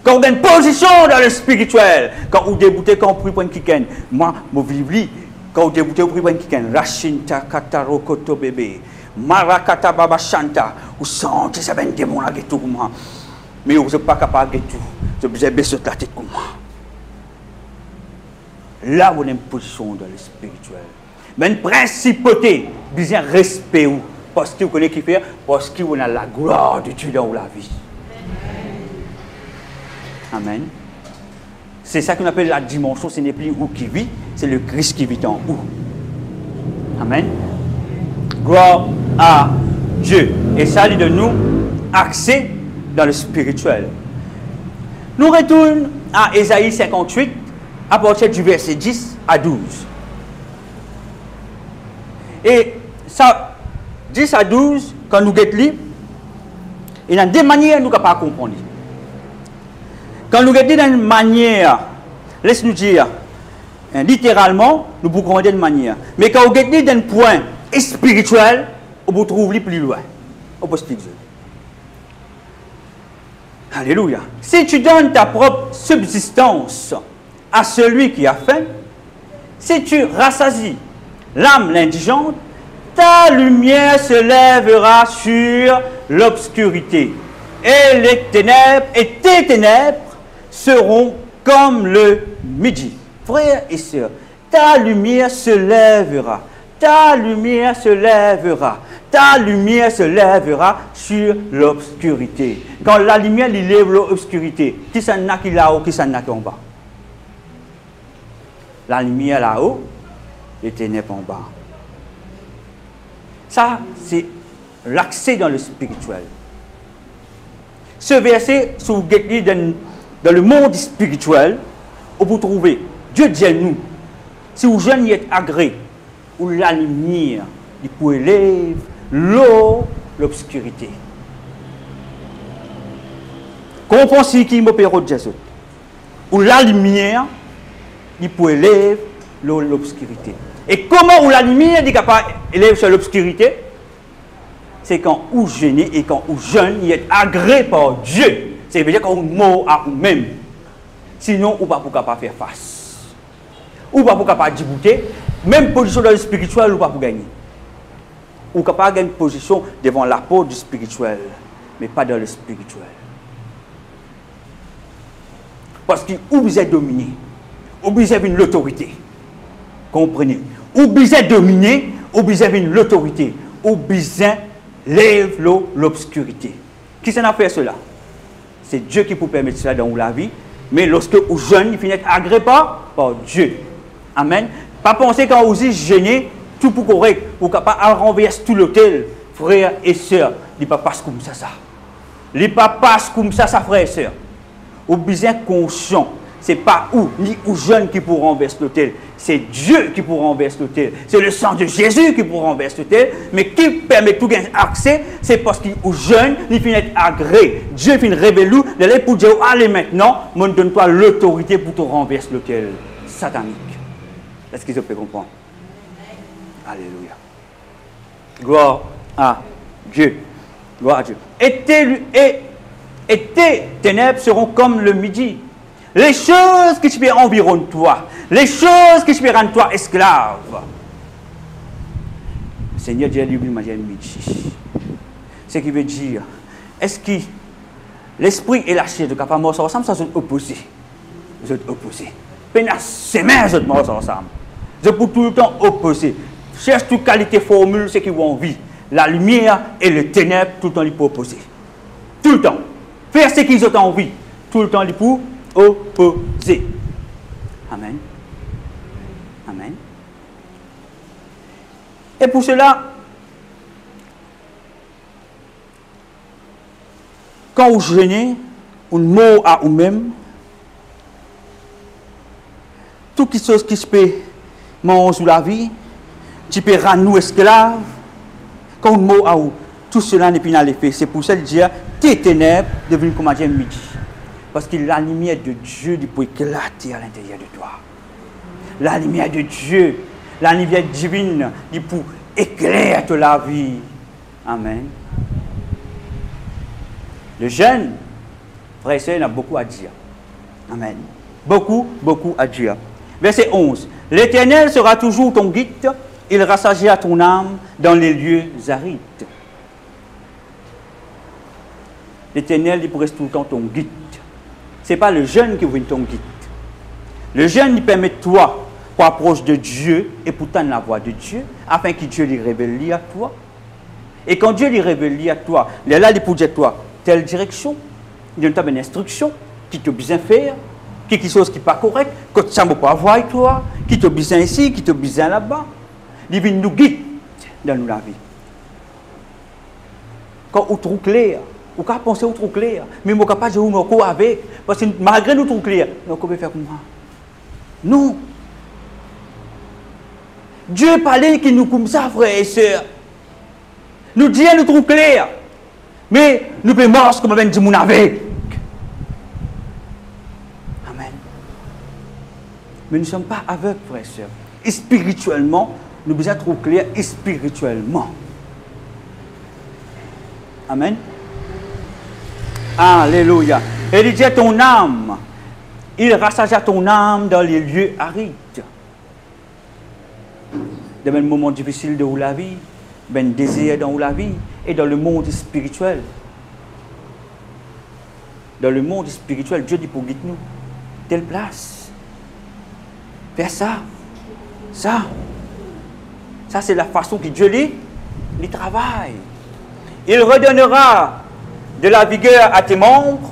Quand on a une position dans le spirituel, quand on débute, quand on prie pour un kiken, moi, je vis, quand on débute, on prie pour un kiken, Rachinta Kataro Koto bébé, Marakata Baba Shanta, vous sentez ça, ben démon là, tout comme moi. Mais vous n'êtes pas capable de tout. Vous avez baissé la tête comme moi. Là, on a une position dans le spirituel. Mais une principauté, bien respect ou. Parce que vous connaissez qui fait, parce que vous avez la gloire de Dieu dans la vie. Amen. C'est ça qu'on appelle la dimension, ce n'est plus où qui vit, c'est le Christ qui vit en où. Amen. Gloire à Dieu. Et ça dit de nous accès dans le spirituel. Nous retournons à Ésaïe 58, à partir du verset 10 à 12. Et ça, 10 à 12, quand nous guettons, il y a deux manières nous capables de comprendre. Quand nous guettons d'une manière, laisse-nous dire, littéralement, nous pouvons comprendre d'une manière. Mais quand nous guettons d'un point spirituel, on peut trouver plus loin. On peut expliquer. Alléluia. Si tu donnes ta propre subsistance à celui qui a faim, Si tu rassasies l'âme indigente, ta lumière se lèvera sur l'obscurité. Et les ténèbres, et tes ténèbres seront comme le midi. Frères et sœurs, ta lumière se lèvera. Ta lumière se lèvera. Ta lumière se lèvera sur l'obscurité. Quand la lumière lève l'obscurité, qui s'en a qui là-haut, qui s'en a qui en bas? La lumière là-haut, les ténèbres en bas. Ça, c'est l'accès dans le spirituel. Ce verset, si vous regardez dans le monde spirituel, vous trouvez, Dieu dit à nous, si vous jeunes y êtes agré, ou la lumière, il peut élever l'eau, l'obscurité. Comprenez ce qui m'opère de Jésus. Ou la lumière, il peut élever l'eau, l'obscurité. Et comment ou la lumière est capable d'élever sur l'obscurité? C'est quand vous jeûnez et quand vous jeûnez, il est agréé par Dieu. C'est-à-dire qu'on mord à vous-même. Sinon, vous ne pouvez pas faire face. Vous ne pouvez pas débouter. Même position dans le spirituel, vous ne pouvez pas gagner. Vous ne pouvez pas gagner une position devant l'apôtre du spirituel, mais pas dans le spirituel. Parce que vous êtes dominé. Vous avez l'autorité. Comprenez? Vous êtes dominé, vous avez l'autorité. Vous lève l'obscurité. Qui s'en a fait cela? C'est Dieu qui peut permettre cela dans la vie. Mais lorsque vous jeûnez, il finit agréé par Dieu. Amen. Pas penser quand vous y jeûnez, tout pour correct. Vous ne pouvez pas renverser tout l'hôtel, frères et sœurs. Il ne passe comme ça. Il ne passe comme ça, frères et sœurs. Vous besoin conscient. Ce n'est pas vous, ni vous jeunes qui pour renverser l'autel. C'est Dieu qui pour renverser l'autel. C'est le sang de Jésus qui pour renverser l'autel. Mais qui permet tout gain accès, c'est parce qu'il vous jeunes, il finit agréé. Dieu finit révélé, il pour dire, allez maintenant, moi donne-toi l'autorité pour te renverser l'autel satanique. Est-ce que vous pouvez comprendre? Alléluia. Gloire à Dieu. Gloire à Dieu. Et tes ténèbres seront comme le midi. Les choses qui te environnent toi, les choses qui te rendent toi esclave. Le Seigneur dit à lui, midi. Ce qui veut dire, est-ce que l'esprit et la chair de capable morceau ensemble, ça sont opposés. Ils sont opposés. Pénas, c'est même ils morceaux ensemble. Je peux tout le temps opposer. Cherche toute qualité formule, ce qui ont envie. La lumière et le ténèbre, tout le temps, ils peuvent opposer. Tout le temps. Faire ce qu'ils ont envie. Tout le temps, ils peuvent opposer. Amen. Amen. Et pour cela, quand vous jeûnez, vous mot à vous-même, toutes les choses qui se peut manger sous la vie, tu peux rendre nous esclaves, quand vous mot à vous, tout cela n'est plus dans l'effet. C'est pour ça que dire, tes ténèbres deviennent comme un midi. Parce que la lumière de Dieu peut éclater à l'intérieur de toi. La lumière de Dieu, la lumière divine, il peut éclairer toute la vie. Amen. Le jeûne, frère et sœur, il a beaucoup à dire. Amen. Beaucoup, beaucoup à dire. Verset 11. L'Éternel sera toujours ton guide, il rassagira ton âme dans les lieux arides. L'Éternel, il reste tout le temps ton guide. Ce n'est pas le jeûne qui veut ton guide. Le jeûne, il permet toi pour approcher de Dieu et pour tendre la voix de Dieu, afin que Dieu lui révèle à toi. Et quand Dieu lui révèle à toi, il est là pour dire à toi, telle direction, il donne une instruction, qui te besoin faire, quelque chose qui n'est pas correct, que tu ne peux pas voir avec toi, qui te besoin ici, qui te besoin là-bas. Il vient nous guider dans la vie. Quand on trouve clair, on peut penser au trop clair, mais on ne peut pas jouer avec, parce que malgré nous trop clair, on peut faire comme ça. Non. Dieu parlait qui nous comme ça, frères et sœurs. Nous disons nous trop clair, mais nous pouvons marcher comme on dit mon avec. Amen. Mais nous ne sommes pas aveugles, frères et sœurs. Et spirituellement, nous devons être trop clairs et spirituellement. Amen. Alléluia. Et il dit à ton âme, il rassagea ton âme dans les lieux arides. dans un moment difficile de la vie, un désir dans la vie et dans le monde spirituel. Dans le monde spirituel, Dieu dit pour guider nous, telle place. Faire ça. Ça. Ça, c'est la façon que Dieu il travaille. Il redonnera de la vigueur à tes membres.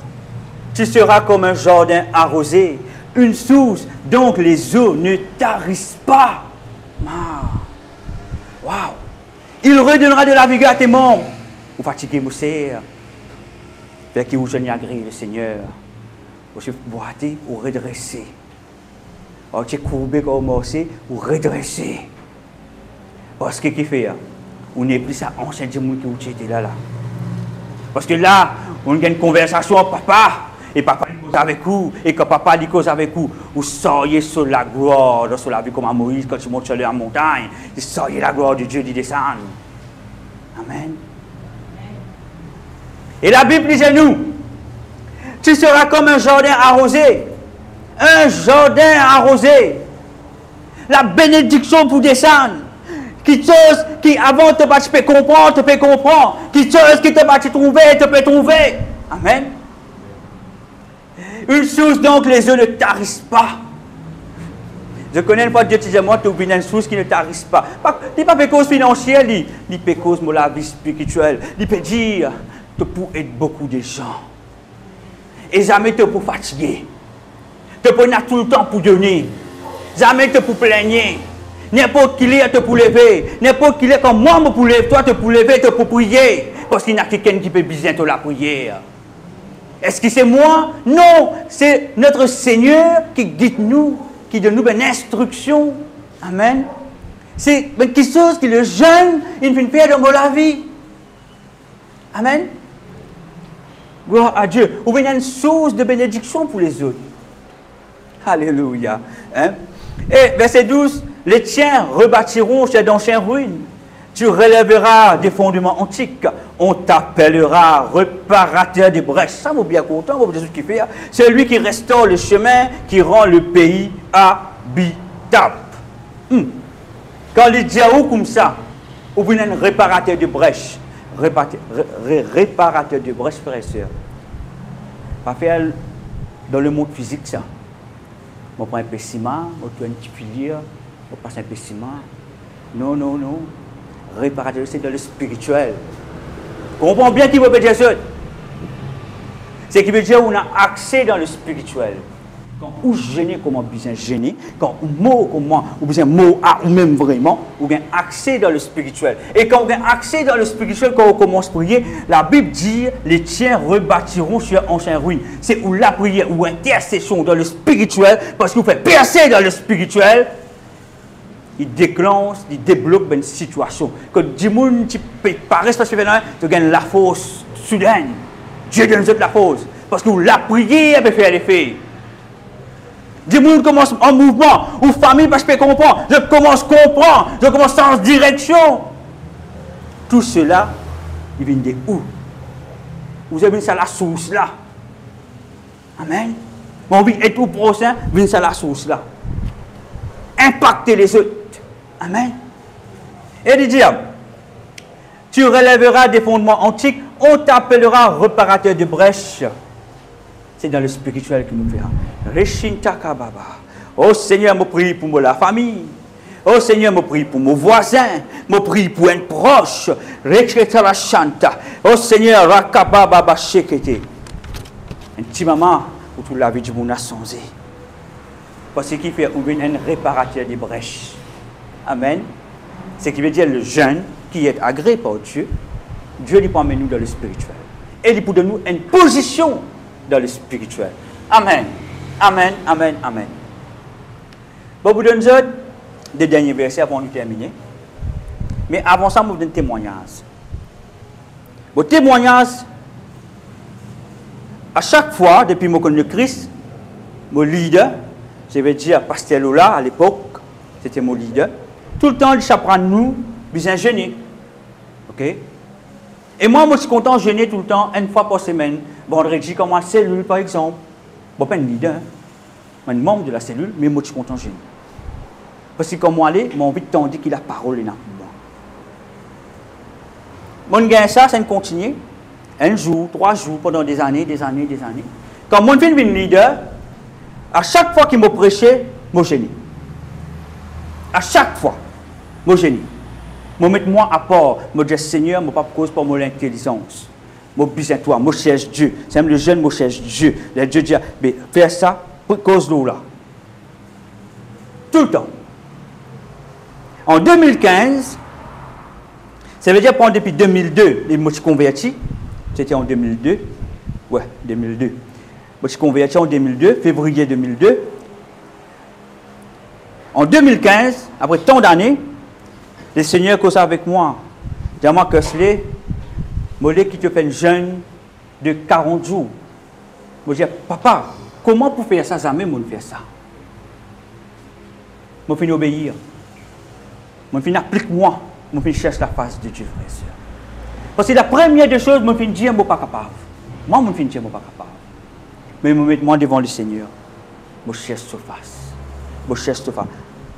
Tu seras comme un jardin arrosé, une source dont les eaux ne tarissent pas. Wow. Il redonnera de la vigueur à tes membres. Vous fatiguez, vous serre. Fait que vous jeûnez agréé le Seigneur. Vous boitez ou redresser. Vous êtes courbé comme morceau ou redresser. Parce que qui fait? On n'est plus ça ancien monde que vous étiez là. Parce que là, on a une conversation avec papa. Et papa dit cause avec vous. Et quand papa dit cause avec vous, vous sortez sur la gloire, sur la vie comme à Moïse quand tu montes sur la montagne. Vous sortez la gloire de Dieu qui descend. Amen. Et la Bible dit à nous, tu seras comme un jardin arrosé. Un jardin arrosé. La bénédiction pour descendre. Qui chose qui avant te bat, tu peux comprendre, tu peux comprendre. Qui chose qui te bat, tu peux trouver. Amen. Une source donc les eaux ne tarissent pas. Je connais une fois Dieu disait moi, tu as une source qui ne tarisse pas. Il n'y a pas de cause financière, il n'y a pas de cause de la vie spirituelle. Il peut dire, tu peux aider beaucoup de gens. Et jamais tu peux fatiguer. Tu peux pas tout le temps pour donner. Jamais tu peux plaigner. N'importe qui est te pour lever. N'importe qui est comme moi, pour lever. Toi, te pour lever, te pour prier. Parce qu'il y a quelqu'un qui peut bien te la prière. Est-ce que c'est moi? Non, c'est notre Seigneur qui guide nous, qui donne nous une instruction. Amen. C'est quelque chose que le jeune, il fait faire dans la vie. Amen. Gloire à Dieu. Ou bien une source de bénédiction pour les autres. Alléluia. Hein? Et verset 12, les tiens rebâtiront chez d'anciennes ruines. Tu relèveras des fondements antiques. On t'appellera réparateur des brèches. Ça, vous bien content, vous Jésus qui fait. C'est lui qui restaure le chemin, qui rend le pays habitable. Quand il dit à vous comme ça, vous venez un réparateur de brèches. Réparateur de brèches, frères et sœurs. Pas faire dans le monde physique, ça. On prend un peu de ciment, on prend un petit filière, on passe un peu de ciment. Non, non, non. Réparateur, c'est dans le spirituel. Comprends bien qui veut dire ça. C'est qui veut dire qu'on a accès dans le spirituel. Quand vous gênez, comment bien gêner, quand vous mot comment, ou bien mot à ou même vraiment, ou bien accès dans le spirituel. Et quand vous avez accès dans le spirituel, quand on commence à prier, la Bible dit les tiens rebâtiront sur anciennes ruines. C'est où la prière ou intercession dans le spirituel, parce que vous faites percer dans le spirituel. Il déclenche, il débloque une situation. Quand du monde qui paraît parce que tu gagnes la force soudaine. Dieu donne la force. Parce que la prière peut faire l'effet. Du monde commence en mouvement. Ou famille parce que je comprends. Je commence à comprendre. Je commence en direction. Tout cela, il vient de où? Vous avez vu ça la source là. Amen. Mon vie est tout prochain, vient ça la source là. Impacter les autres. Amen. Et il dit, tu relèveras des fondements antiques, on t'appellera réparateur de brèches. C'est dans le spirituel que nous faisons. Oh Seigneur, je prie pour la famille. Oh Seigneur, je prie pour mon voisin. Je prie pour un proche. Oh Seigneur, rakababa shekete. Un petit maman pour toute la vie du monde a changé. Parce qu'il fait un réparateur de brèches. Amen. Ce qui veut dire le jeune qui est agréé par Dieu, Dieu lui permet nous dans le spirituel. Et il peut donner nous une position dans le spirituel. Amen. Amen. Amen. Amen. Bon, vous donne des derniers versets avant de terminer. Mais avant ça, je vous donne un témoignage. Bon, témoignage, à chaque fois, depuis que je connais Christ, mon leader, je vais dire Pasteur Lola à l'époque, c'était mon leader. Tout le temps, il s'apprend nous, bien gêner. Ok? Et moi, je suis content de gêner tout le temps, une fois par semaine. Vendredi, comme ma cellule, par exemple. Bon, pas un leader, un membre de la cellule, mais moi, je suis content de gêner. Parce que comme moi, j'ai envie de t'en dire que la parole est là pour moi. Mon gain ça continue. Un jour, 3 jours, pendant des années. Quand mon fils devient leader, à chaque fois qu'il m'a prêché, je génie. À chaque fois, je génie. Je mets moi à part, je dis Seigneur, je ne pas cause pour mon intelligence. Je besoin de toi, je cherche Dieu. C'est même le jeune, je cherche Dieu. Le Dieu dit, mais fais ça pour cause de là. Tout le temps. En 2015, ça veut dire pendant depuis 2002, je me suis converti. C'était en 2002. Ouais, 2002. Je me suis converti en 2002, février 2002. En 2015, après tant d'années, le Seigneur cause avec moi. Dis-moi que c'est Molé qui te fait une jeûne de 40 jours. Je dis, papa, comment pour faire ça, jamais on fait ça? Je finis obéir. Je finis applique-moi. Je finis chercher la face de Dieu, frère et soeur. Parce que la première des choses, je finis dire, je ne suis pas capable. Moi, je finis dire, je ne suis pas capable. Mais je me mets moi devant le Seigneur. Je cherche sa face. Je cherche sa face.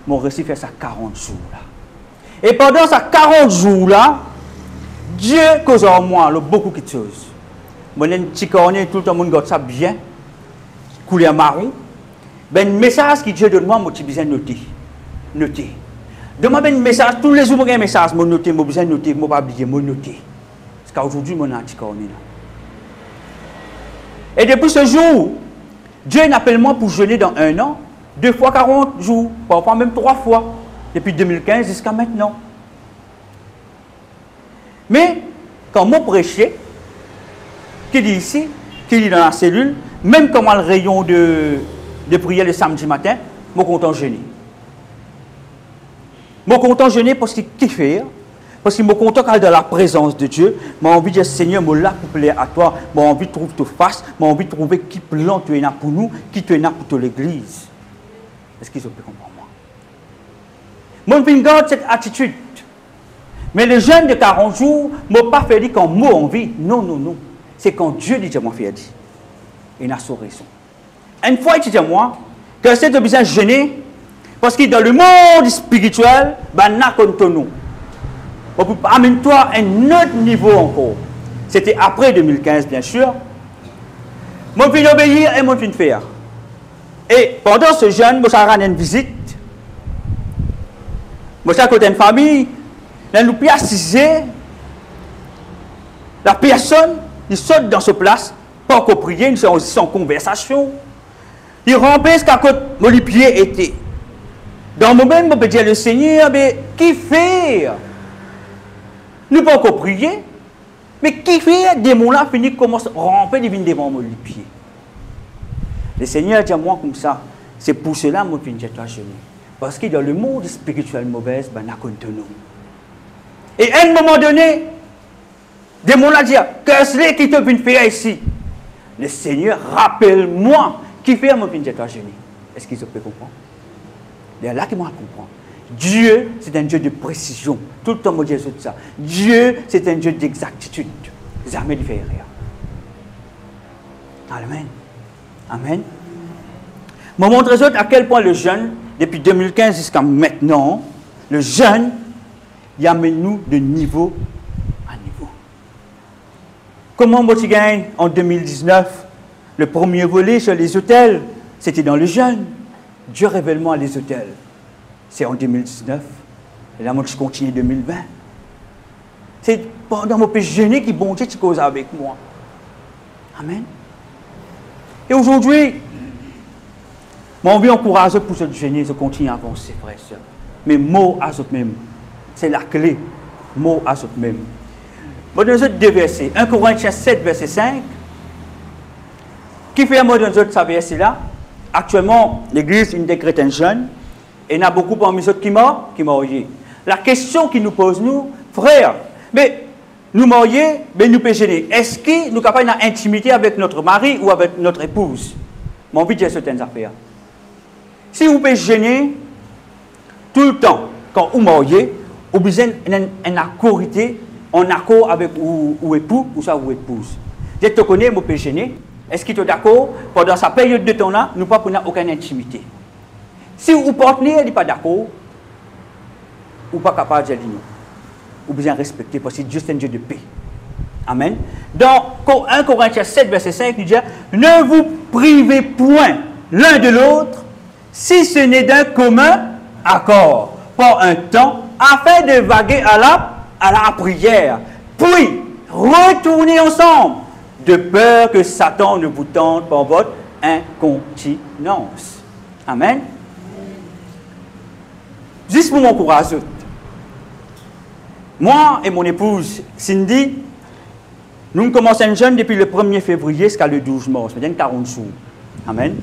Je réussi à faire ça 40 jours là. Et pendant ces 40 jours là, Dieu cause en moi beaucoup de choses. Je suis un petit cornet, tout le temps, je regarde ça bien. Couleur marron. Ben, un message que Dieu donne moi, je suis besoin de noter. Noter. Demande un message, tous les jours, je un message, je noter, je besoin de noter, je ne pas oublier, je noter. Parce qu'aujourd'hui, je suis un petit cornet. Et depuis ce jour, Dieu m'appelle moi pour jeûner dans 1 an, 2 fois 40 jours, parfois même 3 fois, depuis 2015 jusqu'à maintenant. Mais, quand moi prêchais, qui dit ici, qui dit dans la cellule, même comme le rayon de prière le samedi matin, je suis content de jeûner. Je suis content de jeûner parce que je kiffe, parce que je suis content d'être dans la présence de Dieu. J'ai envie de dire, Seigneur, je suis là pour plaire à toi. J'ai envie de trouver ta face. J'ai envie de trouver qui plan tu es là pour nous, qui tu es là pour toute l'église. Est-ce qu'ils ont pu comprendre moi? Je garde cette attitude. Mais le jeûne de 40 jours ne m'a pas fait dire quand moi envie. Non, non, non. C'est quand Dieu dit que moi fait dire. Il n'a sa raison. Une fois, il dit à moi que c'est de besoin de jeûner parce que dans le monde spirituel, ben, n'a contre nous. Amène-toi à un autre niveau encore. C'était après 2015, bien sûr. Moi, je viens obéir et moi, je viens faire. Et pendant ce jeûne, je suis allé une visite. Je suis à côté d'une famille. Nous pouvons assister. La personne, il saute dans ce place, pas encore prier, ils sont aussi en conversation. Il remplace qu'à côté mon pied était. Dans le moment, je peux dire le Seigneur, mais qui fait? Nous pas encore prier, mais qui fait des mots là, finit commence à ramper devant mon pied. Le Seigneur dit à moi comme ça, c'est pour cela que je viens de jeûner. Parce que dans le monde spirituel mauvais, ben, on a contre nous. Et à un moment donné, des mots là dire, qu'est-ce qui te vient faire ici? Le Seigneur, rappelle-moi qui fait mon vient de jeûner. Est-ce qu'ils peuvent comprendre? C'est là qu'ils vont comprendre. Dieu, c'est un Dieu de précision. Tout le temps, je dis ça. Dieu, c'est un Dieu d'exactitude. Jamais de faire rien. Amen. Amen. Je vais montrer à quel point le jeûne, depuis 2015 jusqu'à maintenant, le jeûne, il amène nous de niveau à niveau. Comment moi, tu gagnes en 2019, le premier volet sur les hôtels, c'était dans le jeûne. Dieu révèle-moi les hôtels. C'est en 2019. Et là, moi, je continue en 2020. C'est pendant mon jeûner qui bon Dieu qui cause avec moi. Amen. Et aujourd'hui, j'ai envie d'encourager pour ce jeûner, de continuer à avancer, frères et sœurs. Mais mot à ce même. C'est la clé. Mot à ce même. Je vais donner 2 versets. 1 Corinthiens 7, verset 5. Qui fait un mot dans ce verset-là? Actuellement, l'église, une décrète un jeûne. Et il y a beaucoup parmi eux qui mariés. La question qui nous pose, nous, frères, mais nous mariés, mais nous pouvons jeûner. Est-ce que nous sommes capables d'intimité avec notre mari ou avec notre épouse? J'ai envie de dire certaines affaires. Si vous pouvez jeûner tout le temps, quand vous mariez, vous avez besoin d'un accord en accord avec ou époux ou sa ou épouse. Je te connais, vous pouvez jeûner. Est-ce qu'il est d'accord? Pendant sa période de temps-là, nous ne pouvons pas aucune intimité. Si vous partenaire n'est pas d'accord, ou pas capable de dire non. Ou bien respecter, parce que Dieu c'est un Dieu de paix. Amen. Dans 1 Corinthiens 7, verset 5, il dit, ne vous privez point l'un de l'autre, si ce n'est d'un commun accord, pour un temps, afin de vaguer à la prière. Puis, retournez ensemble, de peur que Satan ne vous tente par votre incontinence. Amen. Juste pour m'encourager. Moi et mon épouse Cindy, nous commençons un jeûne depuis le 1er février jusqu'à le 12 mars. C'est-à-dire 40 jours. Amen.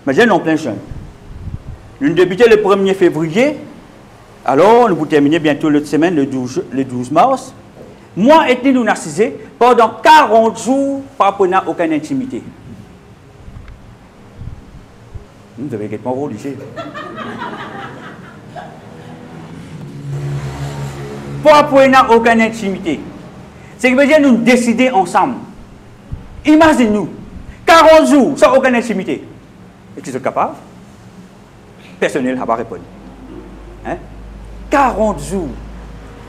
Mais jeûne en plein jeûne. Nous débutons le 1er février. Alors, nous vous terminez bientôt l'autre semaine, le 12 mars. Moi et nous narcisés, pendant 40 jours, pas n'a aucune intimité. Vous avez quelque chose à dire. Pas n'a aucune intimité. C'est que veut dire nous décider ensemble. Imaginez-nous, 40 jours sans aucune intimité. Est-ce qu'ils sont capables? Personnel, n'a pas répondu. Hein? 40 jours.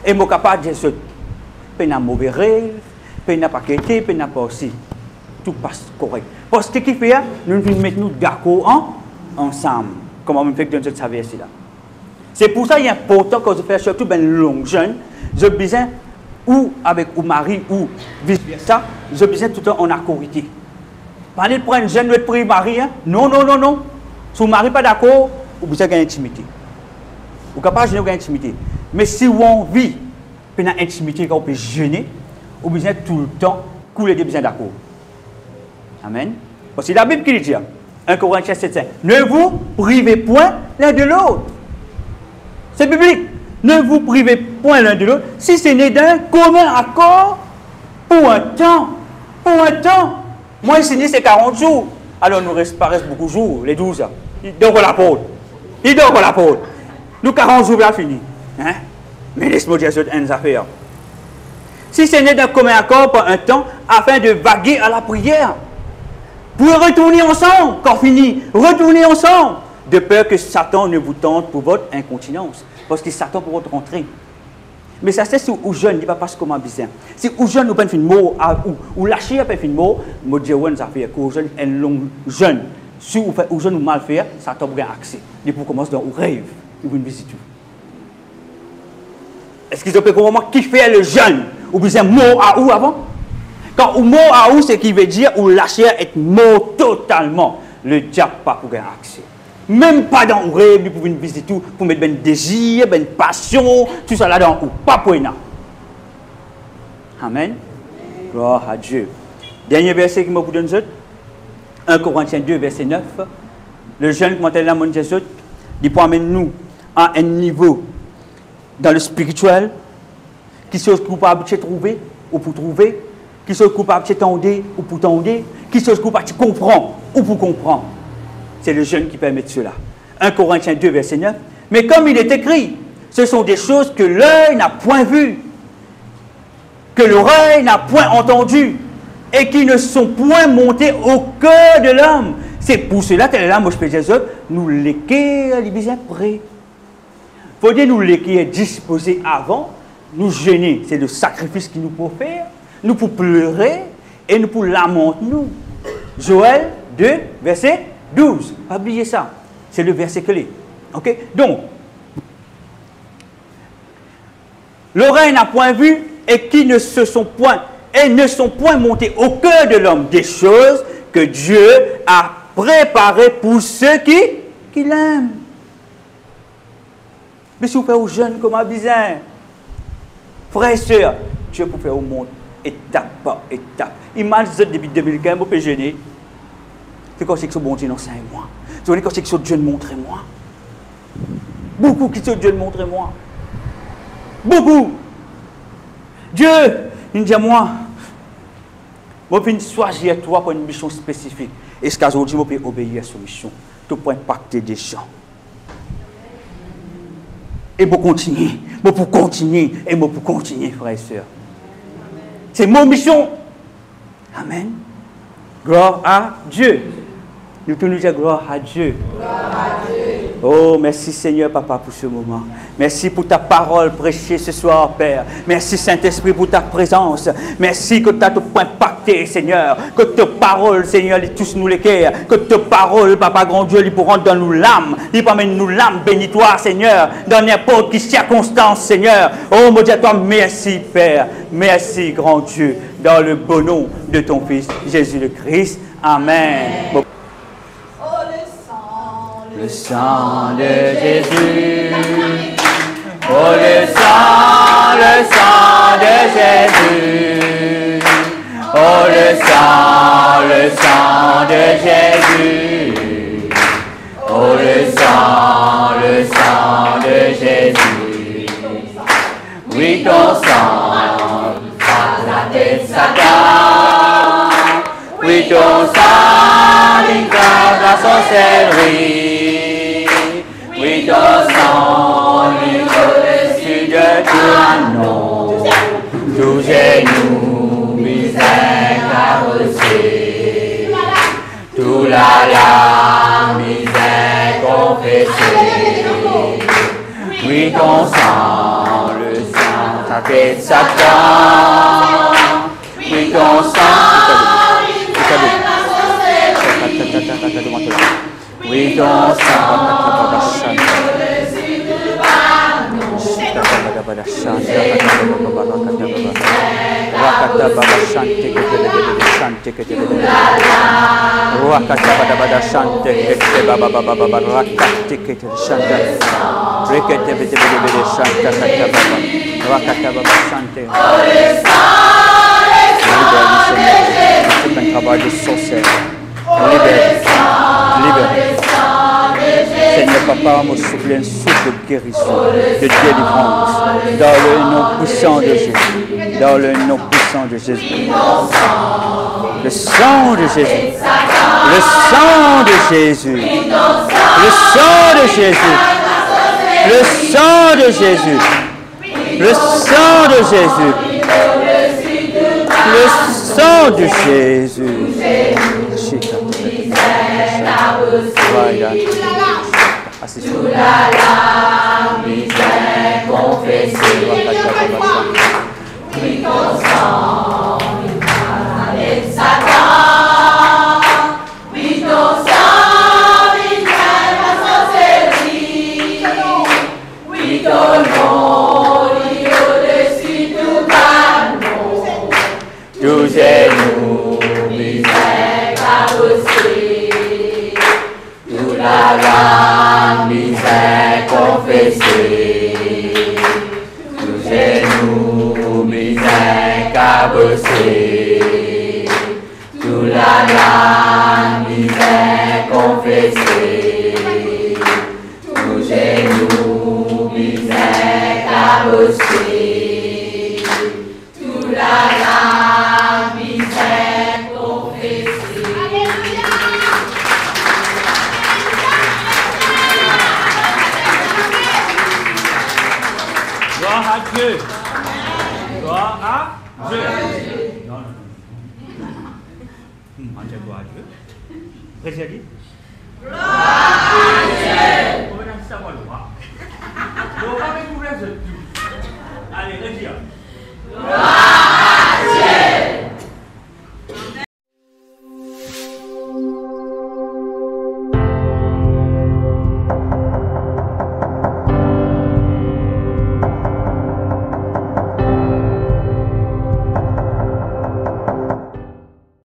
Et moi capable de dire, il n'y a pas de mauvais rêve, il n'y a pas de qualité, il n'y a pas aussi. Tout passe correct. Parce que ce qui fait, nous devons mettre nous d'accord ensemble. Comme on fait dans cette verset-là. C'est pour ça qu'il est important quand je fais surtout un long jeûne, je besoin ou avec ou mari ou vice-versa, je besoin tout le temps en accorité. Parler de prendre un jeûne de prier mari, hein? Non. Si vous ne mariez pas d'accord, vous besoin d'une intimité. Vous n'avez pas de gagner intimité. Mais si vous avez envie de une intimité, vous pouvez jeûner, vous besoin tout le temps couler des besoins d'accord. Amen. Parce que la Bible qui dit, 1 Corinthiens 7,5, ne vous privez point l'un de l'autre. C'est biblique. Ne vous privez point l'un de l'autre, si ce n'est d'un commun accord pour un temps. Pour un temps. Moi, ici, c'est 40 jours. Alors, nous reste beaucoup de jours, les 12 ans. Il dort la pôle. Nous, 40 jours, bien fini. Hein? Mais laisse-moi dire une affaire. Si ce n'est d'un commun accord pour un temps, afin de vaguer à la prière, pour retourner ensemble, quand fini, retourner ensemble, de peur que Satan ne vous tente pour votre incontinence. Parce que Satan pour votre entrée. Mais ça, c'est si vous jeune, il ne va pas se comment bizarre. Si vous jeune, vous ne faites pas une mot, ou lâchez, vous faites une mot, vous dites, vous avez que vous jeune, un long jeune. Si vous faites jeune ou mal faire, Satan vous a accès. Et pour commencer dans le rêve, il vous visite. Est-ce qu'ils ont pu comprendre qui fait le jeune? Ou bien mot à ou avant? Quand ou mot à ou, c'est qui veut dire, ou lâcher être mort totalement. Le diable pas pour avoir accès. Même pas dans le rêve, pour venir visiter tout, pour mettre un désir, une passion, tout ça là-dedans, ou pas pour rien. Amen. Gloire à Dieu. Dernier verset qui m'a vous donne, 1 Corinthiens 2, verset 9. Le jeune qui m'a là, mon Jésus, il peut amener nous à un niveau dans le spirituel, qui sont coupables de trouver, ou pour trouver, qui sont coupables de tendre, ou pour tendre, qui sont coupables de comprendre, ou pour comprendre. C'est le jeune qui permet cela. 1 Corinthiens 2, verset 9. Mais comme il est écrit, ce sont des choses que l'œil n'a point vues, que l'oreille n'a point entendues, et qui ne sont point montées au cœur de l'homme. C'est pour cela que là, moi je peux dire, nous l'équer, les bisins prêts. Il faut dire, nous l'équer disposé avant, nous gêner. C'est le sacrifice qu'il nous faut faire, nous pour pleurer, et nous pour lamenter nous. Joël 2, verset 12. Pas oublier ça. C'est le verset clé. Ok? Donc, l'oreille n'a point vu et qui ne se sont point montés au cœur de l'homme des choses que Dieu a préparées pour ceux qui l'aiment. Mais si vous faites aux jeunes comme un bizarre, frères et sœurs, Dieu peut faire au monde étape par étape. Imaginez depuis 2015, vous pouvez jeûner. C'est comme si que ce bon Dieu enseigne-moi. C'est comme si que Dieu montre-moi. Beaucoup qui sont Dieu montre-moi. Beaucoup. Dieu, il dit à moi, je vais choisir toi pour une mission spécifique. Et ce qu'aujourd'hui, je peux obéir à cette mission. Tout pour impacter des gens. Et pour continuer, frères et sœurs. C'est mon mission. Amen. Gloire à Dieu. Nous tous nous disons gloire à Dieu. Gloire à Dieu. Oh, merci Seigneur, Papa, pour ce moment. Merci pour ta parole prêchée ce soir, Père. Merci Saint-Esprit pour ta présence. Merci que tu as tout impacté, Seigneur. Que ta parole, Seigneur, les tous nous les cœurs. Que ta parole, Papa grand Dieu, les pourront dans nous l'âme. Les promène nous l'âme bénitoire, Seigneur. Dans n'importe quelle circonstance, Seigneur. Oh, mon Dieu, à toi, merci, Père. Merci, grand Dieu. Dans le bon nom de ton Fils, Jésus le Christ. Amen. Bon. Le sang de Jésus, oh le sang de Jésus, oh le sang de Jésus, oh le sang de Jésus. Oui, ton sang passe la tête Satan, oui, ton sang écrase la sorcellerie. Oui, ton sang est au-dessus de tout nom, tout genou misère carrossé, tout la misère confessée. Oui, ton sang, le sang, ta tête Satan. Oui, ton sang, oui, ton sang, travail de sorcière. Libère. Seigneur Papa, me souffle un souffle de guérison, de délivrance, dans le nom puissant de Jésus. Dans le nom puissant de Jésus. Le sang de Jésus. Le sang de Jésus. Le sang de Jésus. Le sang de Jésus. Le sang de Jésus. Le sang de Jésus. Tout la misère confessée. Oui, ton sang, avec Satan. Oui, ton sang, misère la sorcellerie. Oui, ton nom, au-dessus tout bas nom. Tout genou, misère carrossé. Tout la misère confessée, tout genou misère cabossé, tout la misère confessée, tout genou misère cabossé, tout la misère confessée. Gloire à Dieu. Gloire à Dieu. Non. Gloire à Dieu. Président. Gloire à Dieu. Allez, Régia. Gloire